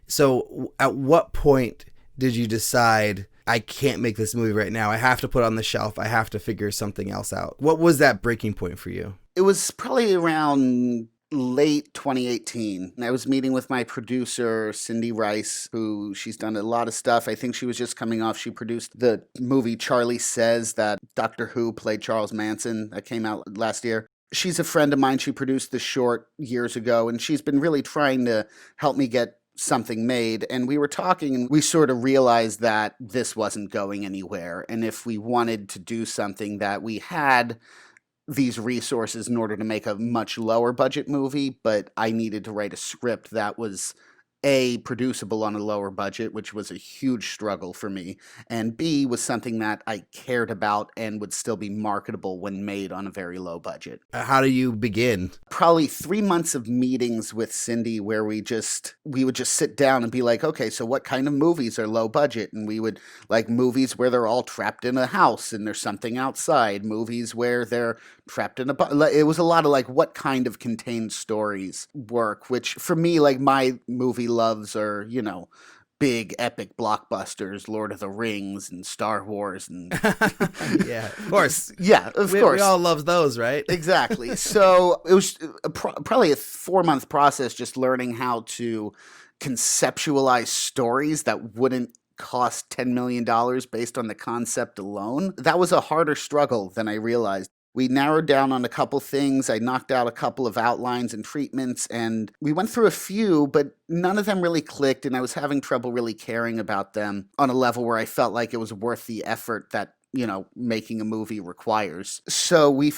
Speaker 6: so at what point did you decide, I can't make this movie right now, I have to put it on the shelf, I have to figure something else out? What was that breaking point for you?
Speaker 7: It was probably around late 2018. I was meeting with my producer, Cindy Rice, who she's done a lot of stuff. I think she was just coming off, she produced the movie Charlie Says that Doctor Who played Charles Manson that came out last year. She's a friend of mine. She produced the short years ago, and she's been really trying to help me get something made. And we were talking, and we sort of realized that this wasn't going anywhere. And if we wanted to do something, that we had these resources in order to make a much lower budget movie, but I needed to write a script that was A, producible on a lower budget, which was a huge struggle for me, and B, was something that I cared about and would still be marketable when made on a very low budget.
Speaker 6: How do you begin?
Speaker 7: Probably 3 months of meetings with Cindy where we would just sit down and be like, okay, so what kind of movies are low budget? And we would movies where they're all trapped in a house and there's something outside, movies where they're trapped in it was a lot of what kind of contained stories work, which for me, my movie loves are, big epic blockbusters, Lord of the Rings and Star Wars and
Speaker 6: yeah, of course.
Speaker 7: Yeah, of course.
Speaker 6: We all love those, right?
Speaker 7: Exactly. So it was probably a 4-month process just learning how to conceptualize stories that wouldn't cost $10 million based on the concept alone. That was a harder struggle than I realized. We narrowed down on a couple things. I knocked out a couple of outlines and treatments, and we went through a few, but none of them really clicked, and I was having trouble really caring about them on a level where I felt like it was worth the effort that making a movie requires. So we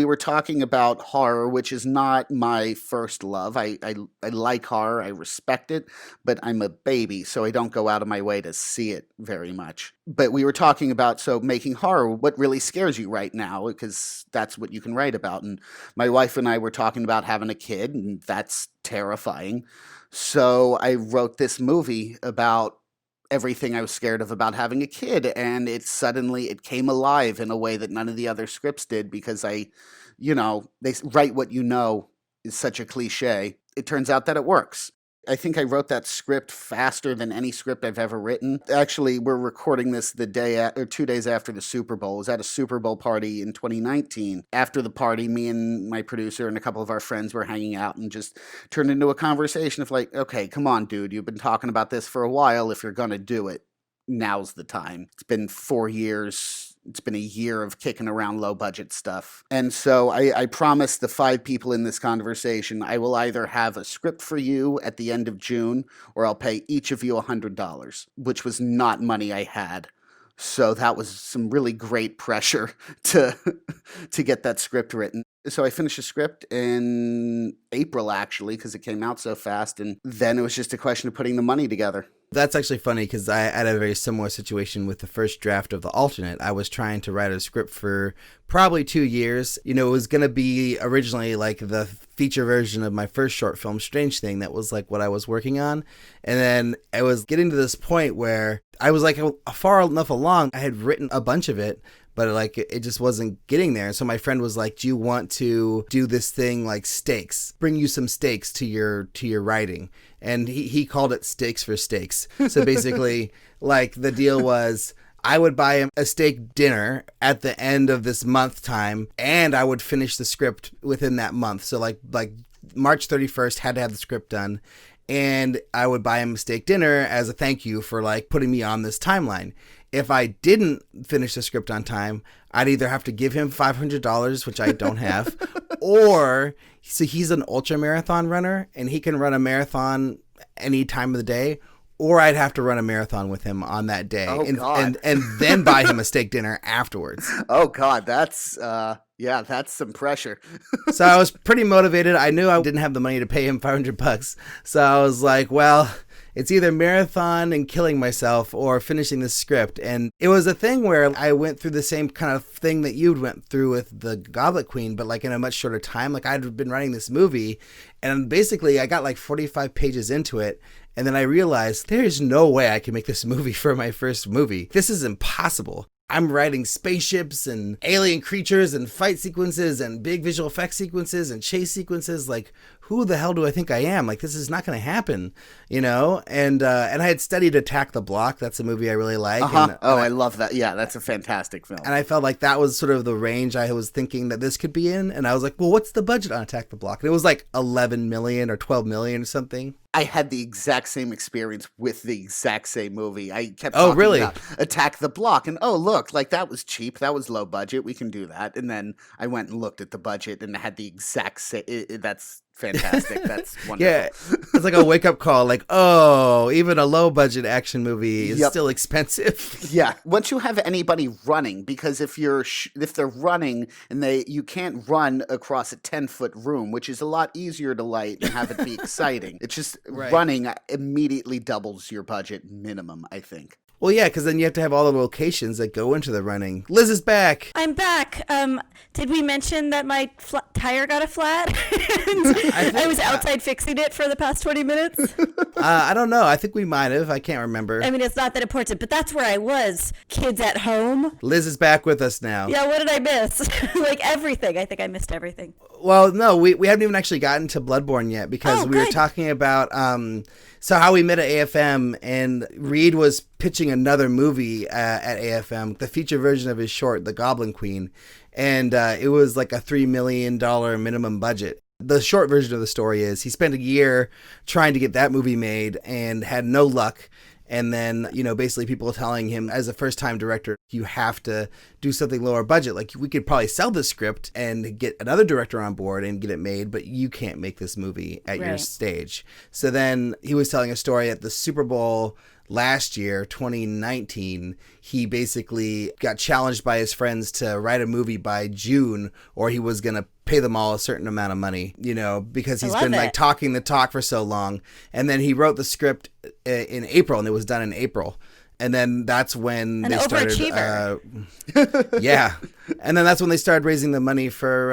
Speaker 7: were talking about horror, which is not my first love. I like horror, I respect it, but I'm a baby, so I don't go out of my way to see it very much. But we were talking about, making horror, what really scares you right now, because that's what you can write about. And my wife and I were talking about having a kid, and that's terrifying. So I wrote this movie about everything I was scared of about having a kid, and it came alive in a way that none of the other scripts did, because they write what you know is such a cliche. It turns out that it works. I think I wrote that script faster than any script I've ever written. Actually, we're recording this the day or 2 days after the Super Bowl. I was at a Super Bowl party in 2019. After the party, me and my producer and a couple of our friends were hanging out and just turned into a conversation of okay, come on, dude, you've been talking about this for a while. If you're going to do it, now's the time. It's been 4 years. It's been a year of kicking around low budget stuff. And so I promised the 5 people in this conversation, I will either have a script for you at the end of June, or I'll pay each of you $100, which was not money I had. So that was some really great pressure to get that script written. So I finished the script in April, actually, because it came out so fast. And then it was just a question of putting the money together. That's actually funny, because I had a very similar situation with the first draft of The Alternate. I was trying to write a script for probably 2 years. It was going to be originally the feature version of my first short film, Strange Thing. That was what I was working on. And then I was getting to this point where I was far enough along. I had written a bunch of it, but it just wasn't getting there. So my friend was like, do you want to do this thing stakes? Bring you some stakes to your writing. And he called it Stakes for Stakes. So basically, the deal was,
Speaker 6: I would buy him a steak dinner at the end of this month time, and I would finish the script within that month. So like March 31st had to have the script done, and I would buy him a steak dinner as a thank you for like putting me on this timeline. If I didn't finish the script on time, I'd either have to give him $500, which I don't have, or so he's an ultra marathon runner and he can run a marathon any time of the day, or I'd have to run a marathon with him on that day and then buy him a steak dinner afterwards.
Speaker 7: Oh God, that's that's some pressure.
Speaker 6: So I was pretty motivated. I knew I didn't have the money to pay him $500. So I was like, well, it's either marathon and killing myself or finishing this script. And it was a thing where I went through the same kind of thing that you went through with the Goblet Queen, but like in a much shorter time. Like I'd been writing this movie and basically I got like 45 pages into it. And then I realized there's no way I can make this movie for my first movie. This is impossible. I'm writing spaceships and alien creatures and fight sequences and big visual effects sequences and chase sequences. Like, who the hell do I think I am? Like, this is not going to happen, you know? And I had studied Attack the Block. That's a movie I really like.
Speaker 7: I love that. Yeah, that's a fantastic film.
Speaker 6: And I felt like that was sort of the range I was thinking that this could be in. And I was like, well, what's the budget on Attack the Block? And it was like 11 million or 12 million or something.
Speaker 7: I had the exact same experience with the exact same movie. I kept talking about Attack the Block, and look, like that was cheap, that was low budget, we can do that. And then I went and looked at the budget, and it had the exact same. That's fantastic. That's wonderful. Yeah,
Speaker 6: it's like a wake up call. Like, oh, even a low budget action movie is still expensive.
Speaker 7: Yeah, once you have anybody running, because if they're running and you can't run across a 10-foot room, which is a lot easier to light and have it be exciting. It's just running immediately doubles your budget minimum, I think.
Speaker 6: Well, yeah, because then you have to have all the locations that go into the running. Liz is back.
Speaker 3: I'm back. Did we mention that my tire got a flat? I was outside fixing it for the past 20 minutes.
Speaker 6: I don't know. I think we might have. I can't remember.
Speaker 3: I mean, it's not that important, but that's where I was. Kids at home.
Speaker 6: Liz is back with us now.
Speaker 3: Yeah, what did I miss? Like everything. I think I missed everything.
Speaker 6: Well, no, we haven't even actually gotten to Bloodborne yet because we were talking about so how we met at AFM, and Reed was pitching another movie at AFM, the feature version of his short, The Goblin Queen, and it was like a $3 million minimum budget. The short version of the story is he spent a year trying to get that movie made and had no luck. And then, basically people telling him as a first-time director, you have to do something lower budget. Like, we could probably sell the script and get another director on board and get it made, but you can't make this movie at your stage. So then he was telling a story at the Super Bowl last year, 2019, he basically got challenged by his friends to write a movie by June, or he was going to pay them all a certain amount of money, because he's been like talking the talk for so long. And then he wrote the script in April, and it was done in April. And then that's when they started. Yeah. And then that's when they started raising the money for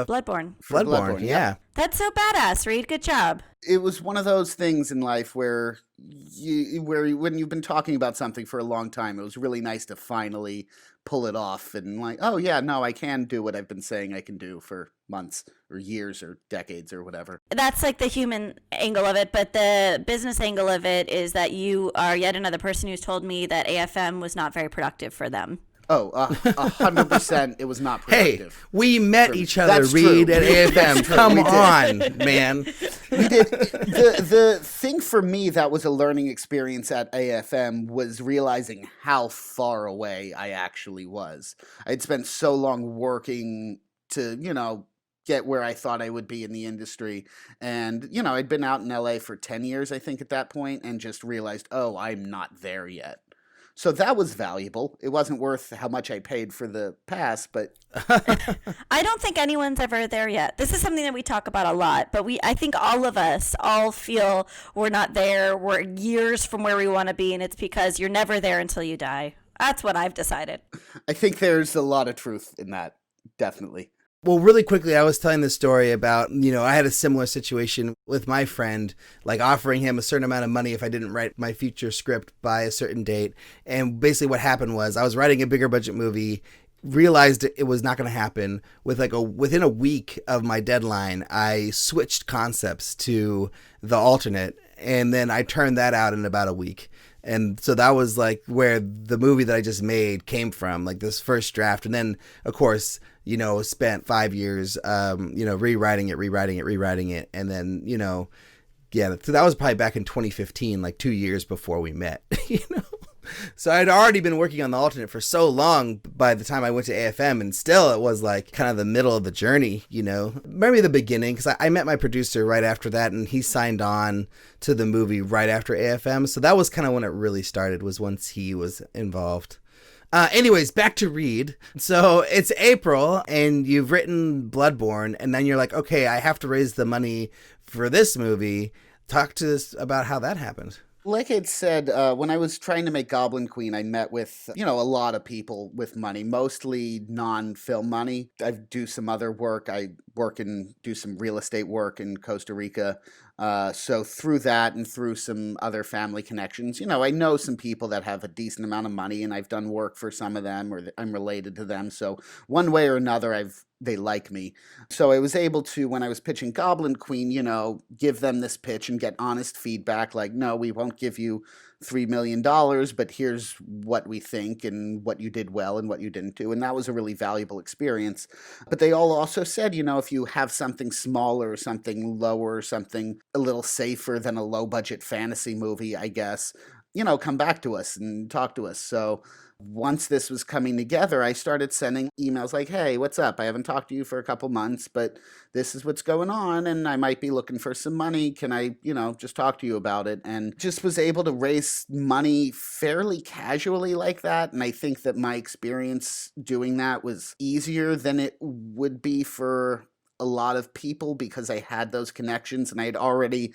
Speaker 3: Bloodborne.
Speaker 6: Bloodborne, yeah.
Speaker 3: That's so badass, Reed. Good job.
Speaker 7: It was one of those things in life where when you've been talking about something for a long time, it was really nice to finally pull it off and like, oh yeah, no, I can do what I've been saying I can do for months or years or decades or whatever.
Speaker 3: That's like the human angle of it, but the business angle of it is that you are yet another person who's told me that AFM was not very productive for them.
Speaker 7: Oh, 100% it was not productive.
Speaker 6: Hey, we met each other, Reed, at AFM. Come on, man.
Speaker 7: We did. The thing for me that was a learning experience at AFM was realizing how far away I actually was. I'd spent so long working to, get where I thought I would be in the industry. And, I'd been out in LA for 10 years, I think, at that point, and just realized, oh, I'm not there yet. So that was valuable. It wasn't worth how much I paid for the pass, but
Speaker 3: I don't think anyone's ever there yet. This is something that we talk about a lot, but I think all of us all feel we're not there. We're years from where we want to be, and it's because you're never there until you die. That's what I've decided.
Speaker 7: I think there's a lot of truth in that, definitely.
Speaker 6: Well, really quickly, I was telling this story about, I had a similar situation with my friend, like offering him a certain amount of money if I didn't write my feature script by a certain date. And basically what happened was I was writing a bigger budget movie, realized it was not going to happen. Within a week of my deadline, I switched concepts to the alternate, and then I turned that out in about a week. And so that was like where the movie that I just made came from, like this first draft. And then, of course, spent 5 years, rewriting it. And then, yeah, so that was probably back in 2015, like 2 years before we met, So I'd already been working on the alternate for so long by the time I went to AFM, and still it was like kind of the middle of the journey, Maybe the beginning, because I met my producer right after that, and he signed on to the movie right after AFM. So that was kind of when it really started, was once he was involved. Anyways, back to Reed. So it's April, and you've written Bloodborne, and then you're like, okay, I have to raise the money for this movie. Talk to us about how that happened.
Speaker 7: Like I'd said, when I was trying to make Goblin Queen, I met with, a lot of people with money, mostly non-film money. I do some other work. I work and do some real estate work in Costa Rica. So through that and through some other family connections, I know some people that have a decent amount of money, and I've done work for some of them, or I'm related to them. So one way or another, they like me. So I was able to, when I was pitching Goblin Queen, give them this pitch and get honest feedback, like, no, we won't give you $3 million, but here's what we think and what you did well and what you didn't do. And that was a really valuable experience. But they all also said, if you have something smaller, something lower, something a little safer than a low budget fantasy movie, I guess, come back to us and talk to us. So once this was coming together, I started sending emails like, hey, what's up? I haven't talked to you for a couple months, but this is what's going on, and I might be looking for some money. Can I, just talk to you about it? And just was able to raise money fairly casually like that. And I think that my experience doing that was easier than it would be for a lot of people, because I had those connections and I had already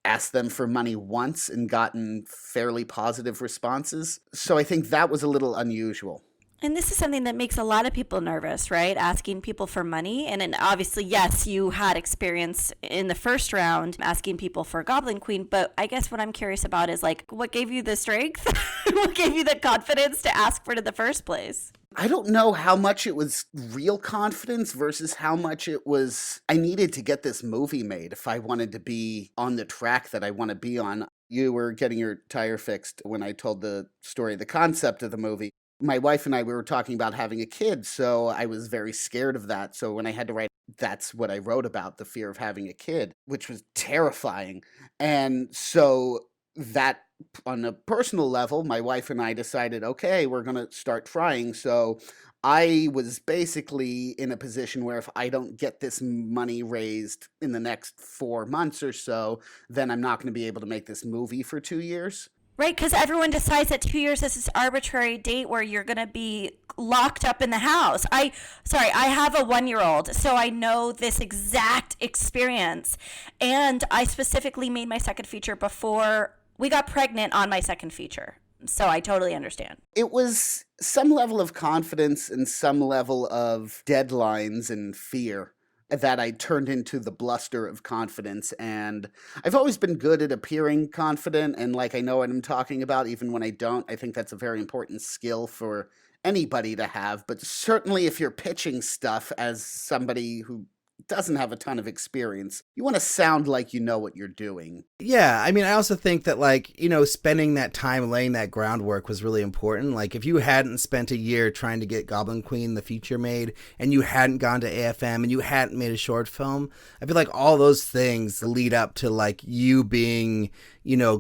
Speaker 7: asked them for money once and gotten fairly positive responses. So I think that was a little unusual.
Speaker 3: And this is something that makes a lot of people nervous, right? Asking people for money. And then obviously, yes, you had experience in the first round asking people for Goblin Queen. But I guess what I'm curious about is, like, what gave you the strength? What gave you the confidence to ask for it in the first place?
Speaker 7: I don't know how much it was real confidence versus how much it was I needed to get this movie made if I wanted to be on the track that I want to be on. You were getting your tire fixed when I told the story, the concept of the movie. My wife and I, we were talking about having a kid, so I was very scared of that. So when I had to write, that's what I wrote about, the fear of having a kid, which was terrifying. And so that, on a personal level, my wife and I decided, okay, we're going to start trying. So I was basically in a position where if I don't get this money raised in the next 4 months or so, then I'm not going to be able to make this movie for 2 years.
Speaker 3: Right, because everyone decides that 2 years is this arbitrary date where you're going to be locked up in the house. I have a 1-year-old, so I know this exact experience. And I specifically made my second feature before we got pregnant on my second feature. So I totally understand.
Speaker 7: It was some level of confidence and some level of deadlines and fear that I turned into the bluster of confidence. And I've always been good at appearing confident and like I know what I'm talking about, even when I don't. I think that's a very important skill for anybody to have. But certainly if you're pitching stuff as somebody who doesn't have a ton of experience, you want to sound like you know what you're doing.
Speaker 6: Yeah, I mean, I also think that, like, spending that time laying that groundwork was really important. Like, if you hadn't spent a year trying to get Goblin Queen, the feature, made, and you hadn't gone to AFM and you hadn't made a short film, I feel like all those things lead up to, like, you being,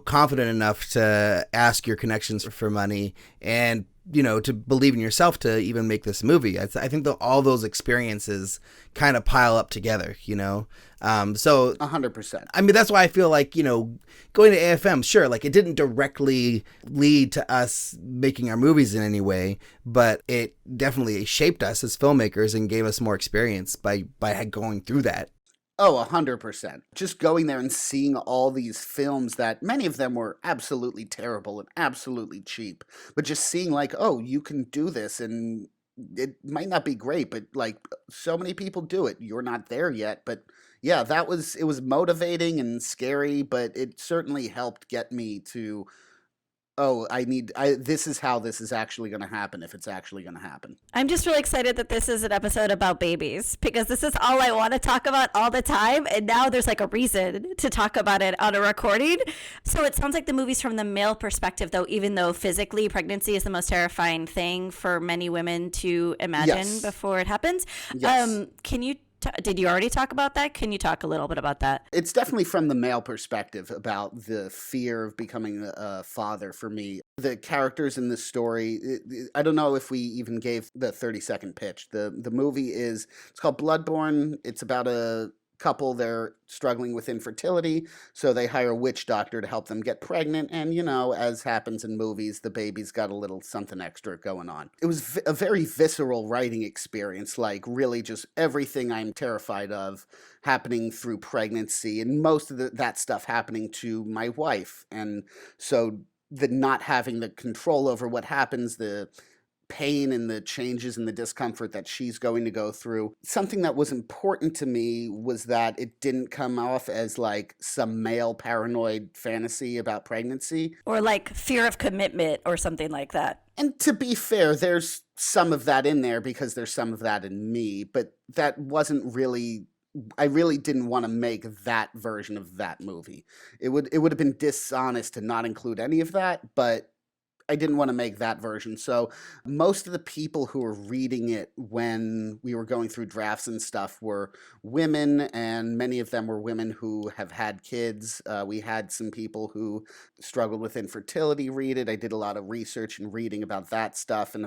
Speaker 6: confident enough to ask your connections for money and to believe in yourself to even make this movie. I think that all those experiences kind of pile up together, So
Speaker 7: 100%.
Speaker 6: I mean, that's why I feel like, going to AFM, sure, like it didn't directly lead to us making our movies in any way, but it definitely shaped us as filmmakers and gave us more experience by going through that.
Speaker 7: Oh, 100%. Just going there and seeing all these films that many of them were absolutely terrible and absolutely cheap, but just seeing like, oh, you can do this and it might not be great, but like so many people do it. You're not there yet, but yeah, it was motivating and scary, but it certainly helped get me to oh, this is how this is actually going to happen if it's actually going to happen.
Speaker 3: I'm just really excited that this is an episode about babies because this is all I want to talk about all the time. And now there's like a reason to talk about it on a recording. So it sounds like the movie's from the male perspective, though, even though physically pregnancy is the most terrifying thing for many women to imagine before it happens.
Speaker 7: Yes.
Speaker 3: Did you already talk about that? Can you talk a little bit about that?
Speaker 7: It's definitely from the male perspective about the fear of becoming a father for me. The characters in this story, I don't know if we even gave the 30-second pitch. The movie it's called Bloodborne. It's about a couple, they're struggling with infertility, so they hire a witch doctor to help them get pregnant, and as happens in movies, the baby's got a little something extra going on. It was a very visceral writing experience, like really just everything I'm terrified of happening through pregnancy, and most of that stuff happening to my wife, and so the not having the control over what happens, the pain and the changes and the discomfort that she's going to go through. Something that was important to me was that it didn't come off as like some male paranoid fantasy about pregnancy.
Speaker 3: Or like fear of commitment or something like that.
Speaker 7: And to be fair, there's some of that in there because there's some of that in me, but that wasn't really... I really didn't want to make that version of that movie. It would have been dishonest to not include any of that, but I didn't want to make that version. So most of the people who were reading it when we were going through drafts and stuff were women, and many of them were women who have had kids. We had some people who struggled with infertility read it. I did a lot of research and reading about that stuff and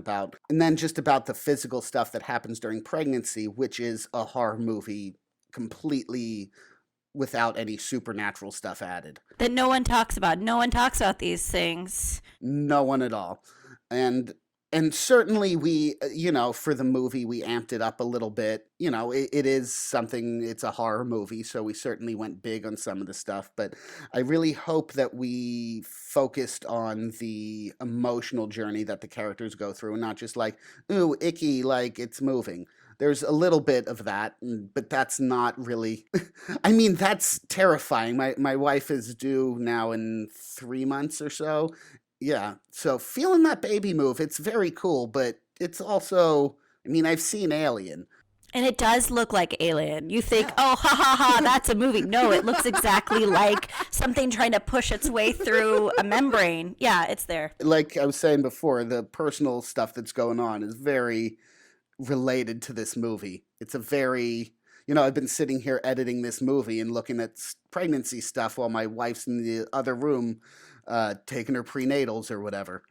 Speaker 7: then just about the physical stuff that happens during pregnancy, which is a horror movie completely without any supernatural stuff added.
Speaker 3: That no one talks about. No one talks about these things.
Speaker 7: No one at all. And certainly we, for the movie, we amped it up a little bit. It is something, it's a horror movie, so we certainly went big on some of the stuff. But I really hope that we focused on the emotional journey that the characters go through and not just like, ooh, icky, like it's moving. There's a little bit of that, but that's not really... I mean, that's terrifying. My wife is due now in 3 months or so. Yeah, so feeling that baby move, it's very cool, but it's also... I mean, I've seen Alien.
Speaker 3: And it does look like Alien. You think, oh, ha, ha, ha, that's a movie. No, it looks exactly like something trying to push its way through a membrane. Yeah, it's there.
Speaker 7: Like I was saying before, the personal stuff that's going on is very... related to this movie. It's a very, I've been sitting here editing this movie and looking at pregnancy stuff while my wife's in the other room taking her prenatals or whatever.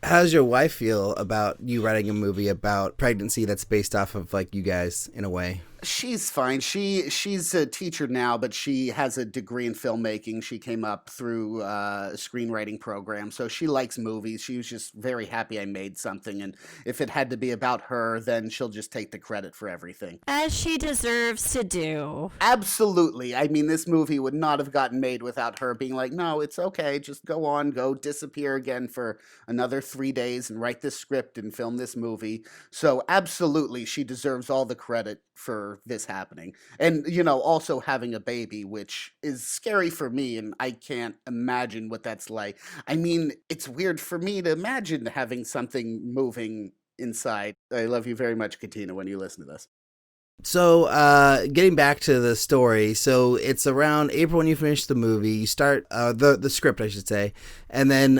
Speaker 6: How does your wife feel about you writing a movie about pregnancy that's based off of like you guys in a way?
Speaker 7: She's fine. She's a teacher now, but she has a degree in filmmaking. She came up through a screenwriting program, so she likes movies. She was just very happy I made something, and if it had to be about her, then she'll just take the credit for everything.
Speaker 3: As she deserves to do.
Speaker 7: Absolutely. I mean, this movie would not have gotten made without her being like, no, it's okay, just go on, go disappear again for another 3 days and write this script and film this movie. So absolutely, she deserves all the credit for this happening. And, also having a baby, which is scary for me, and I can't imagine what that's like. I mean, it's weird for me to imagine having something moving inside. I love you very much, Katina, when you listen to this.
Speaker 6: So, getting back to the story, so it's around April when you finish the movie, you start, the script, I should say, and then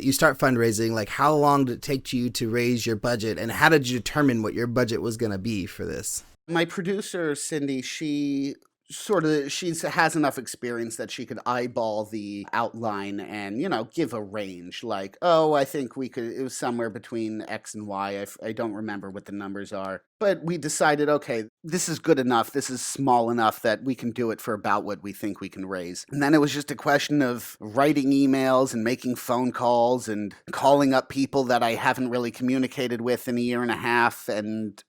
Speaker 6: you start fundraising. Like, how long did it take you to raise your budget, and how did you determine what your budget was going to be for this?
Speaker 7: My producer, Cindy, she has enough experience that she could eyeball the outline and, give a range. Like, oh, I think it was somewhere between X and Y. I don't remember what the numbers are. But we decided, okay, this is good enough. This is small enough that we can do it for about what we think we can raise. And then it was just a question of writing emails and making phone calls and calling up people that I haven't really communicated with in a year and a half and,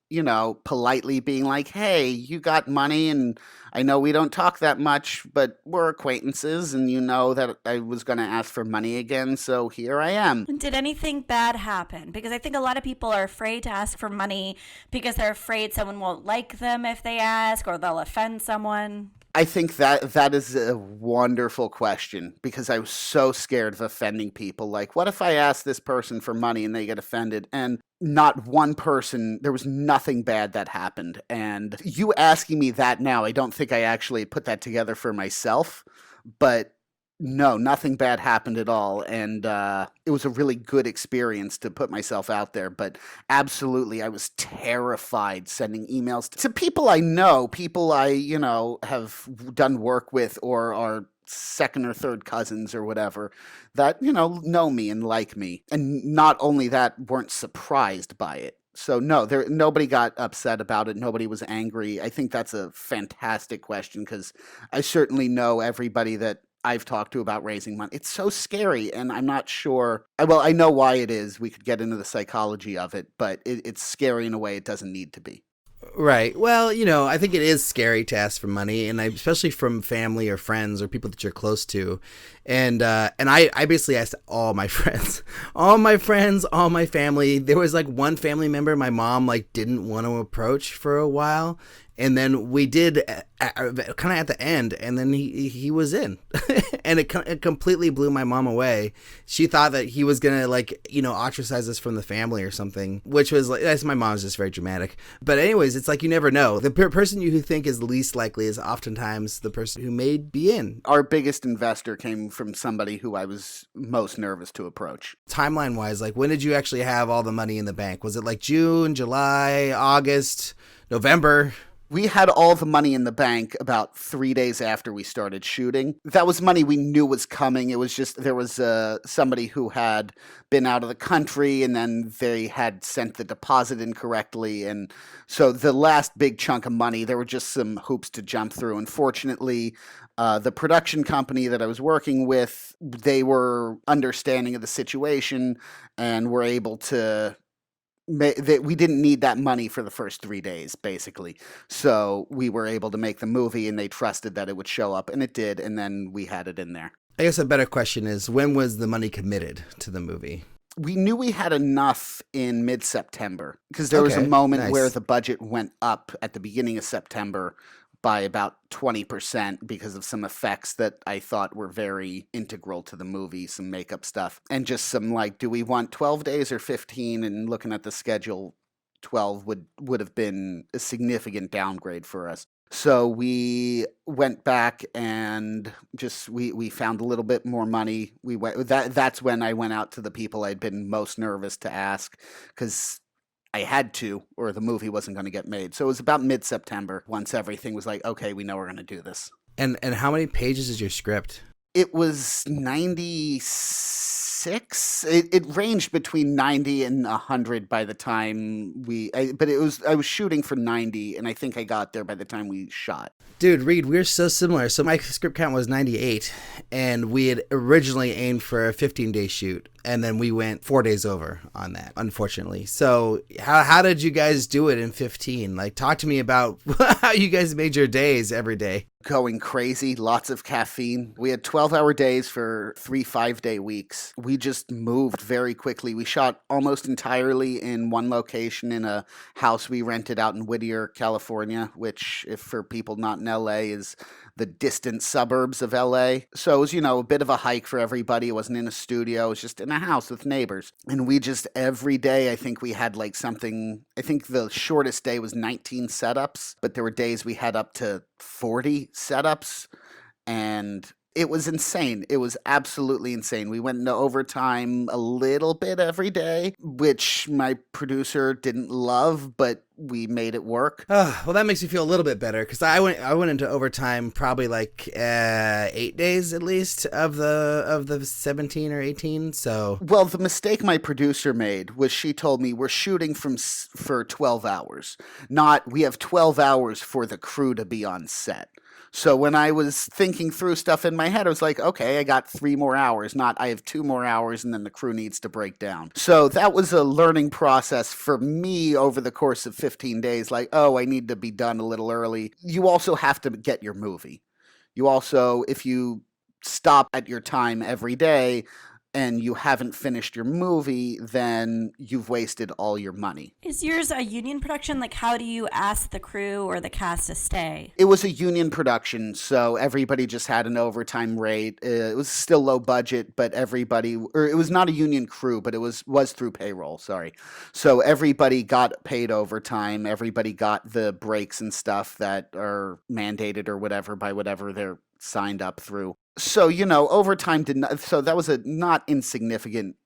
Speaker 7: politely being like, hey, you got money and I know we don't talk that much, but we're acquaintances and you know that I was going to ask for money again, so here I am.
Speaker 3: Did anything bad happen? Because I think a lot of people are afraid to ask for money because they're afraid someone won't like them if they ask or they'll offend someone.
Speaker 7: I think that is a wonderful question because I was so scared of offending people. Like, what if I ask this person for money and they get offended? And not one person, there was nothing bad that happened. And you asking me that now, I don't think I actually put that together for myself, but no, nothing bad happened at all. And it was a really good experience to put myself out there. But absolutely, I was terrified sending emails to people I know, people I, have done work with or are second or third cousins or whatever that, know me and like me. And not only that, weren't surprised by it. So no, nobody got upset about it. Nobody was angry. I think that's a fantastic question because I certainly know everybody that I've talked to about raising money. It's so scary, and I'm not sure. Well, I know why it is. We could get into the psychology of it, but it's scary in a way it doesn't need to be.
Speaker 6: Right. Well, I think it is scary to ask for money, and especially from family or friends or people that you're close to. And I basically asked all my friends, all my family. There was like one family member my mom didn't want to approach for a while. And then we did kind of at the end, and then he was in. And it completely blew my mom away. She thought that he was going to ostracize us from the family or something, which was my mom's just very dramatic. But anyways, it's you never know. The person you think is least likely is oftentimes the person who may be in.
Speaker 7: Our biggest investor came from somebody who I was most nervous to approach.
Speaker 6: Timeline wise, when did you actually have all the money in the bank? Was it June, July, August, November?
Speaker 7: We had all the money in the bank about 3 days after we started shooting. That was money we knew was coming. It was just there was somebody who had been out of the country and then they had sent the deposit incorrectly. And so the last big chunk of money, there were just some hoops to jump through. Unfortunately, the production company that I was working with, they were understanding of the situation and were able to... we didn't need that money for the first 3 days, basically. So we were able to make the movie, and they trusted that it would show up, and it did, and then we had it in there.
Speaker 6: I guess a better question is, when was the money committed to the movie?
Speaker 7: We knew we had enough in mid-September, because there was a moment where the budget went up at the beginning of September by about 20% because of some effects that I thought were very integral to the movie, some makeup stuff, and just some do we want 12 days or 15? And looking at the schedule, 12 would have been a significant downgrade for us. So we went back and just we found a little bit more money. That's when I went out to the people I'd been most nervous to ask, because I had to, or the movie wasn't going to get made. So it was about mid-September once everything was okay, we know we're going to do this.
Speaker 6: And how many pages is your script?
Speaker 7: It was 96. It ranged between 90 and 100 by the time I was shooting for 90, and I think I got there by the time we shot.
Speaker 6: Dude, Reed, we're so similar. So my script count was 98, and we had originally aimed for a 15-day shoot, and then we went 4 days over on that, unfortunately. So how did you guys do it in 15? Talk to me about how you guys made your days every day.
Speaker 7: Going crazy, lots of caffeine. We had 12-hour days for 3 5-day weeks. We just moved very quickly. We shot almost entirely in one location in a house we rented out in Whittier, California, which, if for people not in LA, is the distant suburbs of LA. So it was, a bit of a hike for everybody. It wasn't in a studio. It was just in a house with neighbors. And we just, every day, I think we had something, I think the shortest day was 19 setups, but there were days we had up to 40 setups, and it was insane. It was absolutely insane. We went into overtime a little bit every day, which my producer didn't love, but we made it work.
Speaker 6: Oh, well, that makes me feel a little bit better, because I went into overtime probably 8 days at least of the 17 or 18. So,
Speaker 7: well, the mistake my producer made was she told me we're shooting for 12 hours, not we have 12 hours for the crew to be on set. So when I was thinking through stuff in my head, I was like, okay, I got 3 more hours, not I have 2 more hours and then the crew needs to break down. So that was a learning process for me over the course of 15 days. I need to be done a little early. You also have to get your movie. You also, if you stop at your time every day, and you haven't finished your movie, then you've wasted all your money.
Speaker 3: Is yours a union production? Like, how do you ask the crew or the cast to stay?
Speaker 7: It was a union production, so everybody just had an overtime rate. It was still low budget, but it was not a union crew, but it was through payroll, sorry. So everybody got paid overtime. Everybody got the breaks and stuff that are mandated or whatever by whatever they're signed up through. So, overtime so that was a not insignificant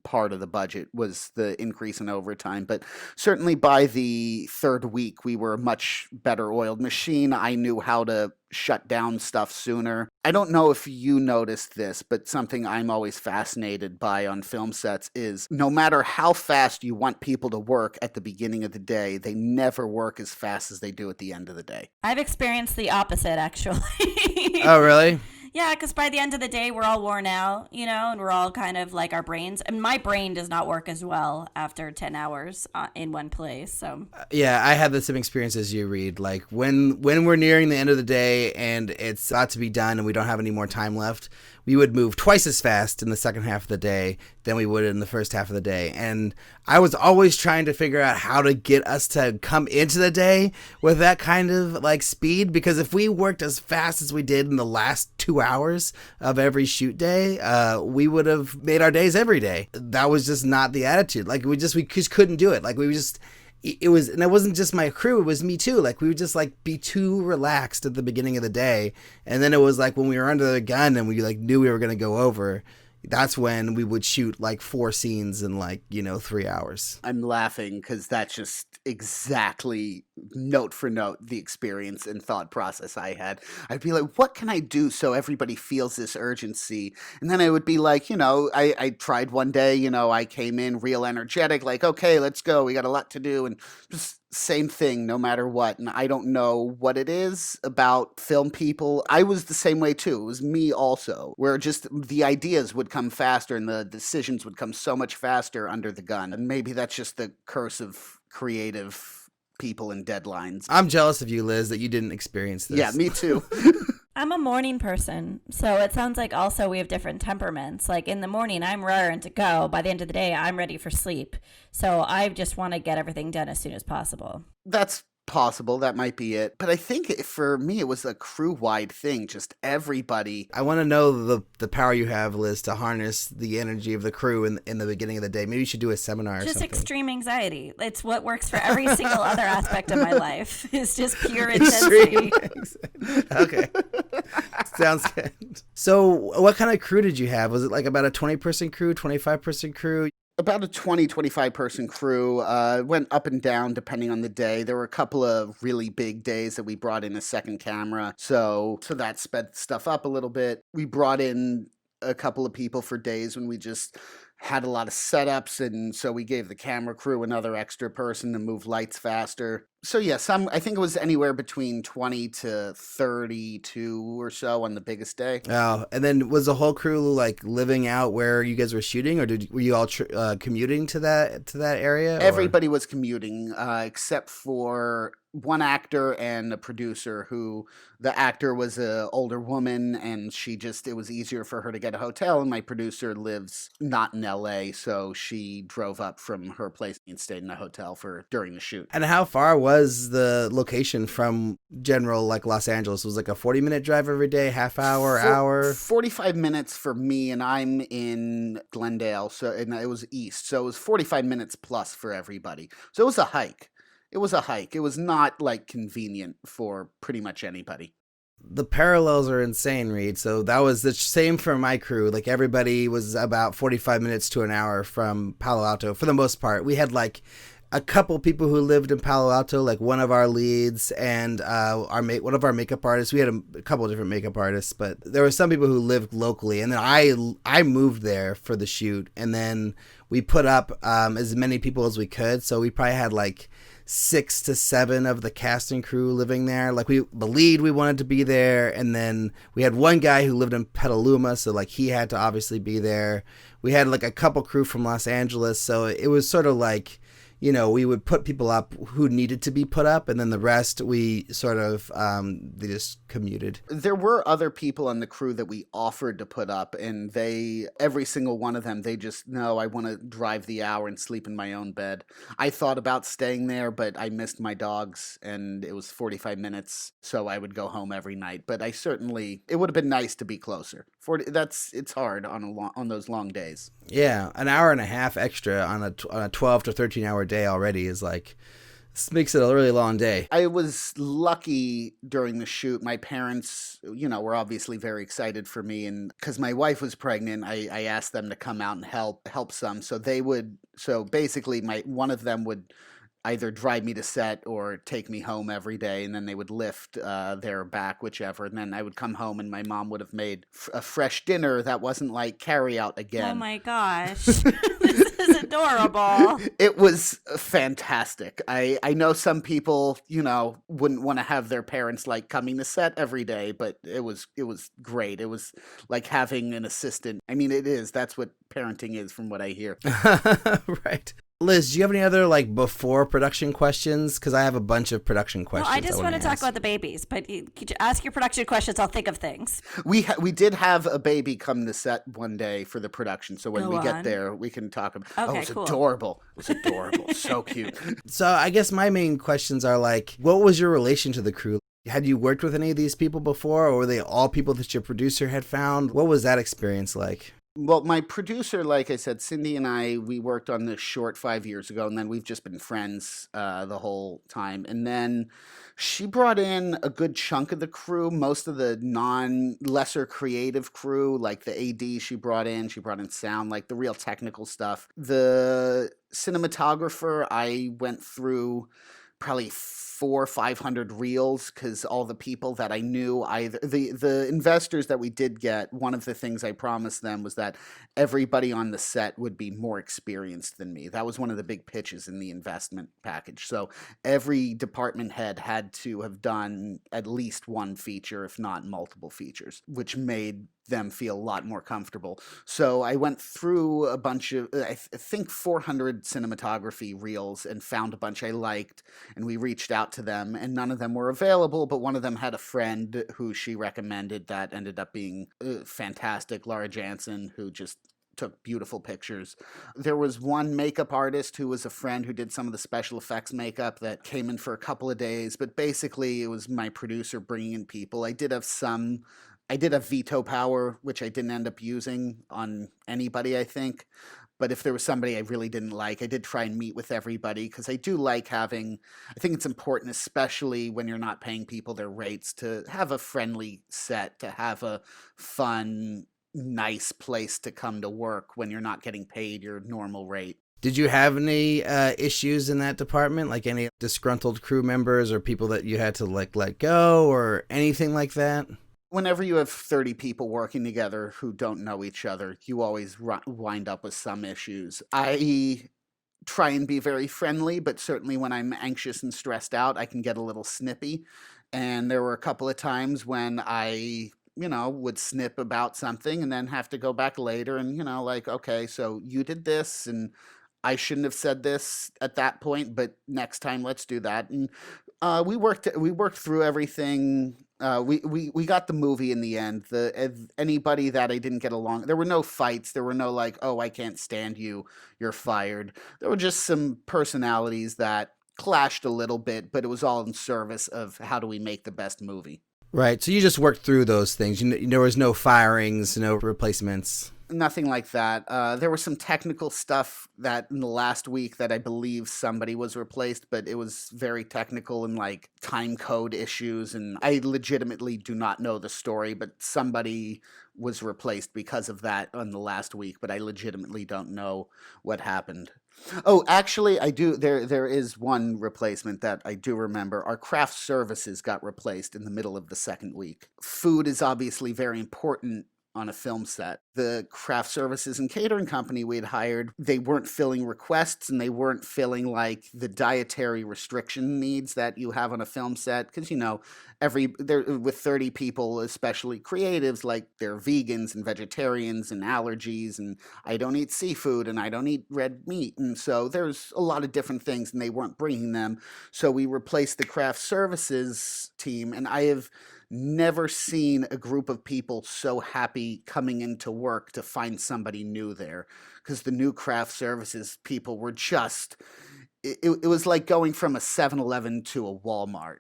Speaker 7: part of the budget was the increase in overtime. But certainly by the third week, we were a much better oiled machine. I knew how to shut down stuff sooner. I don't know if you noticed this, but something I'm always fascinated by on film sets is no matter how fast you want people to work at the beginning of the day, they never work as fast as they do at the end of the day.
Speaker 3: I've experienced the opposite, actually.
Speaker 6: Oh, really?
Speaker 3: Yeah, because by the end of the day, we're all worn out, and we're all kind of like our brains. And my brain does not work as well after 10 hours in one place. So
Speaker 6: yeah, I had the same experience as you, Reed. Like when we're nearing the end of the day and it's about to be done and we don't have any more time left, we would move twice as fast in the second half of the day than we would in the first half of the day. And I was always trying to figure out how to get us to come into the day with that kind of like speed, because if we worked as fast as we did in the last 2 hours of every shoot day, we would have made our days every day. That was just not the attitude. Like we just couldn't do it. Like it was, and it wasn't just my crew, it was me too. Like we would just like be too relaxed at the beginning of the day. And then it was like when we were under the gun and we like knew we were going to go over, that's when we would shoot like 4 scenes in 3 hours.
Speaker 7: I'm laughing because that's just exactly note for note the experience and thought process I had. I'd be like, what can I do so everybody feels this urgency? And then I would be like, I tried one day, I came in real energetic, like, okay, let's go. We got a lot to do. And just same thing no matter what. And I don't know what it is about film people. I was the same way too. It was me also, where just the ideas would come faster and the decisions would come so much faster under the gun. And maybe that's just the curse of creative people and deadlines.
Speaker 6: I'm jealous of you, Liz, that you didn't experience this.
Speaker 7: Yeah, me too.
Speaker 3: I'm a morning person, so it sounds like also we have different temperaments. Like in the morning, I'm raring to go. By the end of the day, I'm ready for sleep. So I just want to get everything done as soon as possible.
Speaker 7: That's possible. That might be it. But I think for me, it was a crew-wide thing. Just everybody.
Speaker 6: I want to know the power you have, Liz, to harness the energy of the crew in the beginning of the day. Maybe you should do a seminar or something.
Speaker 3: Just extreme anxiety. It's what works for every single other aspect of my life. It's just pure intensity.
Speaker 6: Okay. Sounds good. So what kind of crew did you have? Was it like about a 20-person crew, 25-person crew?
Speaker 7: About a 25 person crew. Went up and down depending on the day. There were a couple of really big days that we brought in a second camera. So that sped stuff up a little bit. We brought in a couple of people for days when we just had a lot of setups, and so we gave the camera crew another extra person to move lights faster. So yeah, I think it was anywhere between 20 to 32 or so on the biggest day.
Speaker 6: Oh, and then was the whole crew like living out where you guys were shooting, or were you all commuting to that area?
Speaker 7: Everybody was commuting, except for one actor and a producer. Who the actor was an older woman, and it was easier for her to get a hotel. And my producer lives not in LA, so she drove up from her place and stayed in a hotel during the shoot.
Speaker 6: And how far was the location from general like Los Angeles? Was it like a 40-minute drive every day, half hour, hour?
Speaker 7: 45 minutes for me, and I'm in Glendale, and it was east, so it was 45 minutes plus for everybody. So it was a hike. It was not like convenient for pretty much anybody.
Speaker 6: The parallels are insane, Reed. So that was the same for my crew. Like everybody was about 45 minutes to an hour from Palo Alto for the most part. We had like a couple people who lived in Palo Alto, like one of our leads and one of our makeup artists. We had a couple of different makeup artists, but there were some people who lived locally. And then I moved there for the shoot, and then we put up as many people as we could. So we probably had like 6 to 7 of the cast and crew living there. Like the lead, we wanted to be there, and then we had one guy who lived in Petaluma, so like he had to obviously be there. We had like a couple crew from Los Angeles, so it was sort of like, we would put people up who needed to be put up, and then the rest we sort of they just commuted.
Speaker 7: There were other people on the crew that we offered to put up, and every single one of them, they just, no, I want to drive the hour and sleep in my own bed. I thought about staying there, but I missed my dogs, and it was 45 minutes, so I would go home every night. But it would have been nice to be closer. It's hard on those long days.
Speaker 6: Yeah, an hour and a half extra on a 12 to 13 hour day already is like, this makes it a really long day.
Speaker 7: I was lucky during the shoot. My parents, were obviously very excited for me, and because my wife was pregnant, I asked them to come out and help some. So basically one of them would either drive me to set or take me home every day, and then they would lift their back, whichever, and then I would come home and my mom would have made a fresh dinner that wasn't like carry out again.
Speaker 3: Oh my gosh. This is adorable.
Speaker 7: It was fantastic. I know some people, wouldn't want to have their parents like coming to set every day, but it was great. It was like having an assistant. I mean, that's what parenting is from what I hear.
Speaker 6: Right. Liz, do you have any other before production questions? Because I have a bunch of production questions.
Speaker 3: No, I just want to talk about the babies, but ask your production questions. I'll think of things.
Speaker 7: We did have a baby come to set one day for the production, so when we get there, we can talk about.
Speaker 3: Okay,
Speaker 7: it was
Speaker 3: cool.
Speaker 7: Adorable. It was adorable. So cute.
Speaker 6: So I guess my main questions are what was your relation to the crew? Had you worked with any of these people before, or were they all people that your producer had found? What was that experience like?
Speaker 7: Well, my producer, like I said, Cindy and I, we worked on this short 5 years ago, and then we've just been friends the whole time. And then she brought in a good chunk of the crew, most of the lesser creative crew, like the AD she brought in sound, like the real technical stuff. The cinematographer, I went through probably 400 or 500 reels, because all the people that I knew, the investors that we did get, one of the things I promised them was that everybody on the set would be more experienced than me. That was one of the big pitches in the investment package. So every department head had to have done at least one feature, if not multiple features, which made them feel a lot more comfortable. So I went through a bunch of, I think 400 cinematography reels, and found a bunch I liked, and we reached out to them, and none of them were available, but one of them had a friend who she recommended that ended up being fantastic, Laura Jansen, who just took beautiful pictures. There was one makeup artist who was a friend who did some of the special effects makeup that came in for a couple of days, but basically it was my producer bringing in people. I did have veto power, which I didn't end up using on anybody, I think. But if there was somebody I really didn't like, I did try and meet with everybody, because I do like I think it's important, especially when you're not paying people their rates, to have a friendly set, to have a fun, nice place to come to work when you're not getting paid your normal rate.
Speaker 6: Did you have any issues in that department, like any disgruntled crew members or people that you had to let go or anything like that?
Speaker 7: Whenever you have 30 people working together who don't know each other, you always wind up with some issues. I try and be very friendly, but certainly when I'm anxious and stressed out, I can get a little snippy. And there were a couple of times when I, would snip about something and then have to go back later and, okay, so you did this and I shouldn't have said this at that point, but next time let's do that. And we worked through everything. We got the movie in the end. Anybody that I didn't get along, there were no fights. There were no oh, I can't stand you, you're fired. There were just some personalities that clashed a little bit, but it was all in service of how do we make the best movie.
Speaker 6: Right. So you just worked through those things. There was no firings, no replacements.
Speaker 7: Nothing like that. There was some technical stuff that in the last week that I believe somebody was replaced, but it was very technical and time code issues. And I legitimately do not know the story, but somebody was replaced because of that on the last week, but I legitimately don't know what happened. Oh, actually, I do. There is one replacement that I do remember. Our craft services got replaced in the middle of the second week. Food is obviously very important on a film set. The craft services and catering company we had hired, they weren't filling requests and they weren't filling like the dietary restriction needs that you have on a film set. Because, you know, with 30 people, especially creatives, like they're vegans and vegetarians and allergies, and I don't eat seafood and I don't eat red meat. And so there's a lot of different things and they weren't bringing them. So we replaced the craft services team, and I have never seen a group of people so happy coming into work to find somebody new there, because the new craft services people were just, it was like going from a 7-Eleven to a Walmart.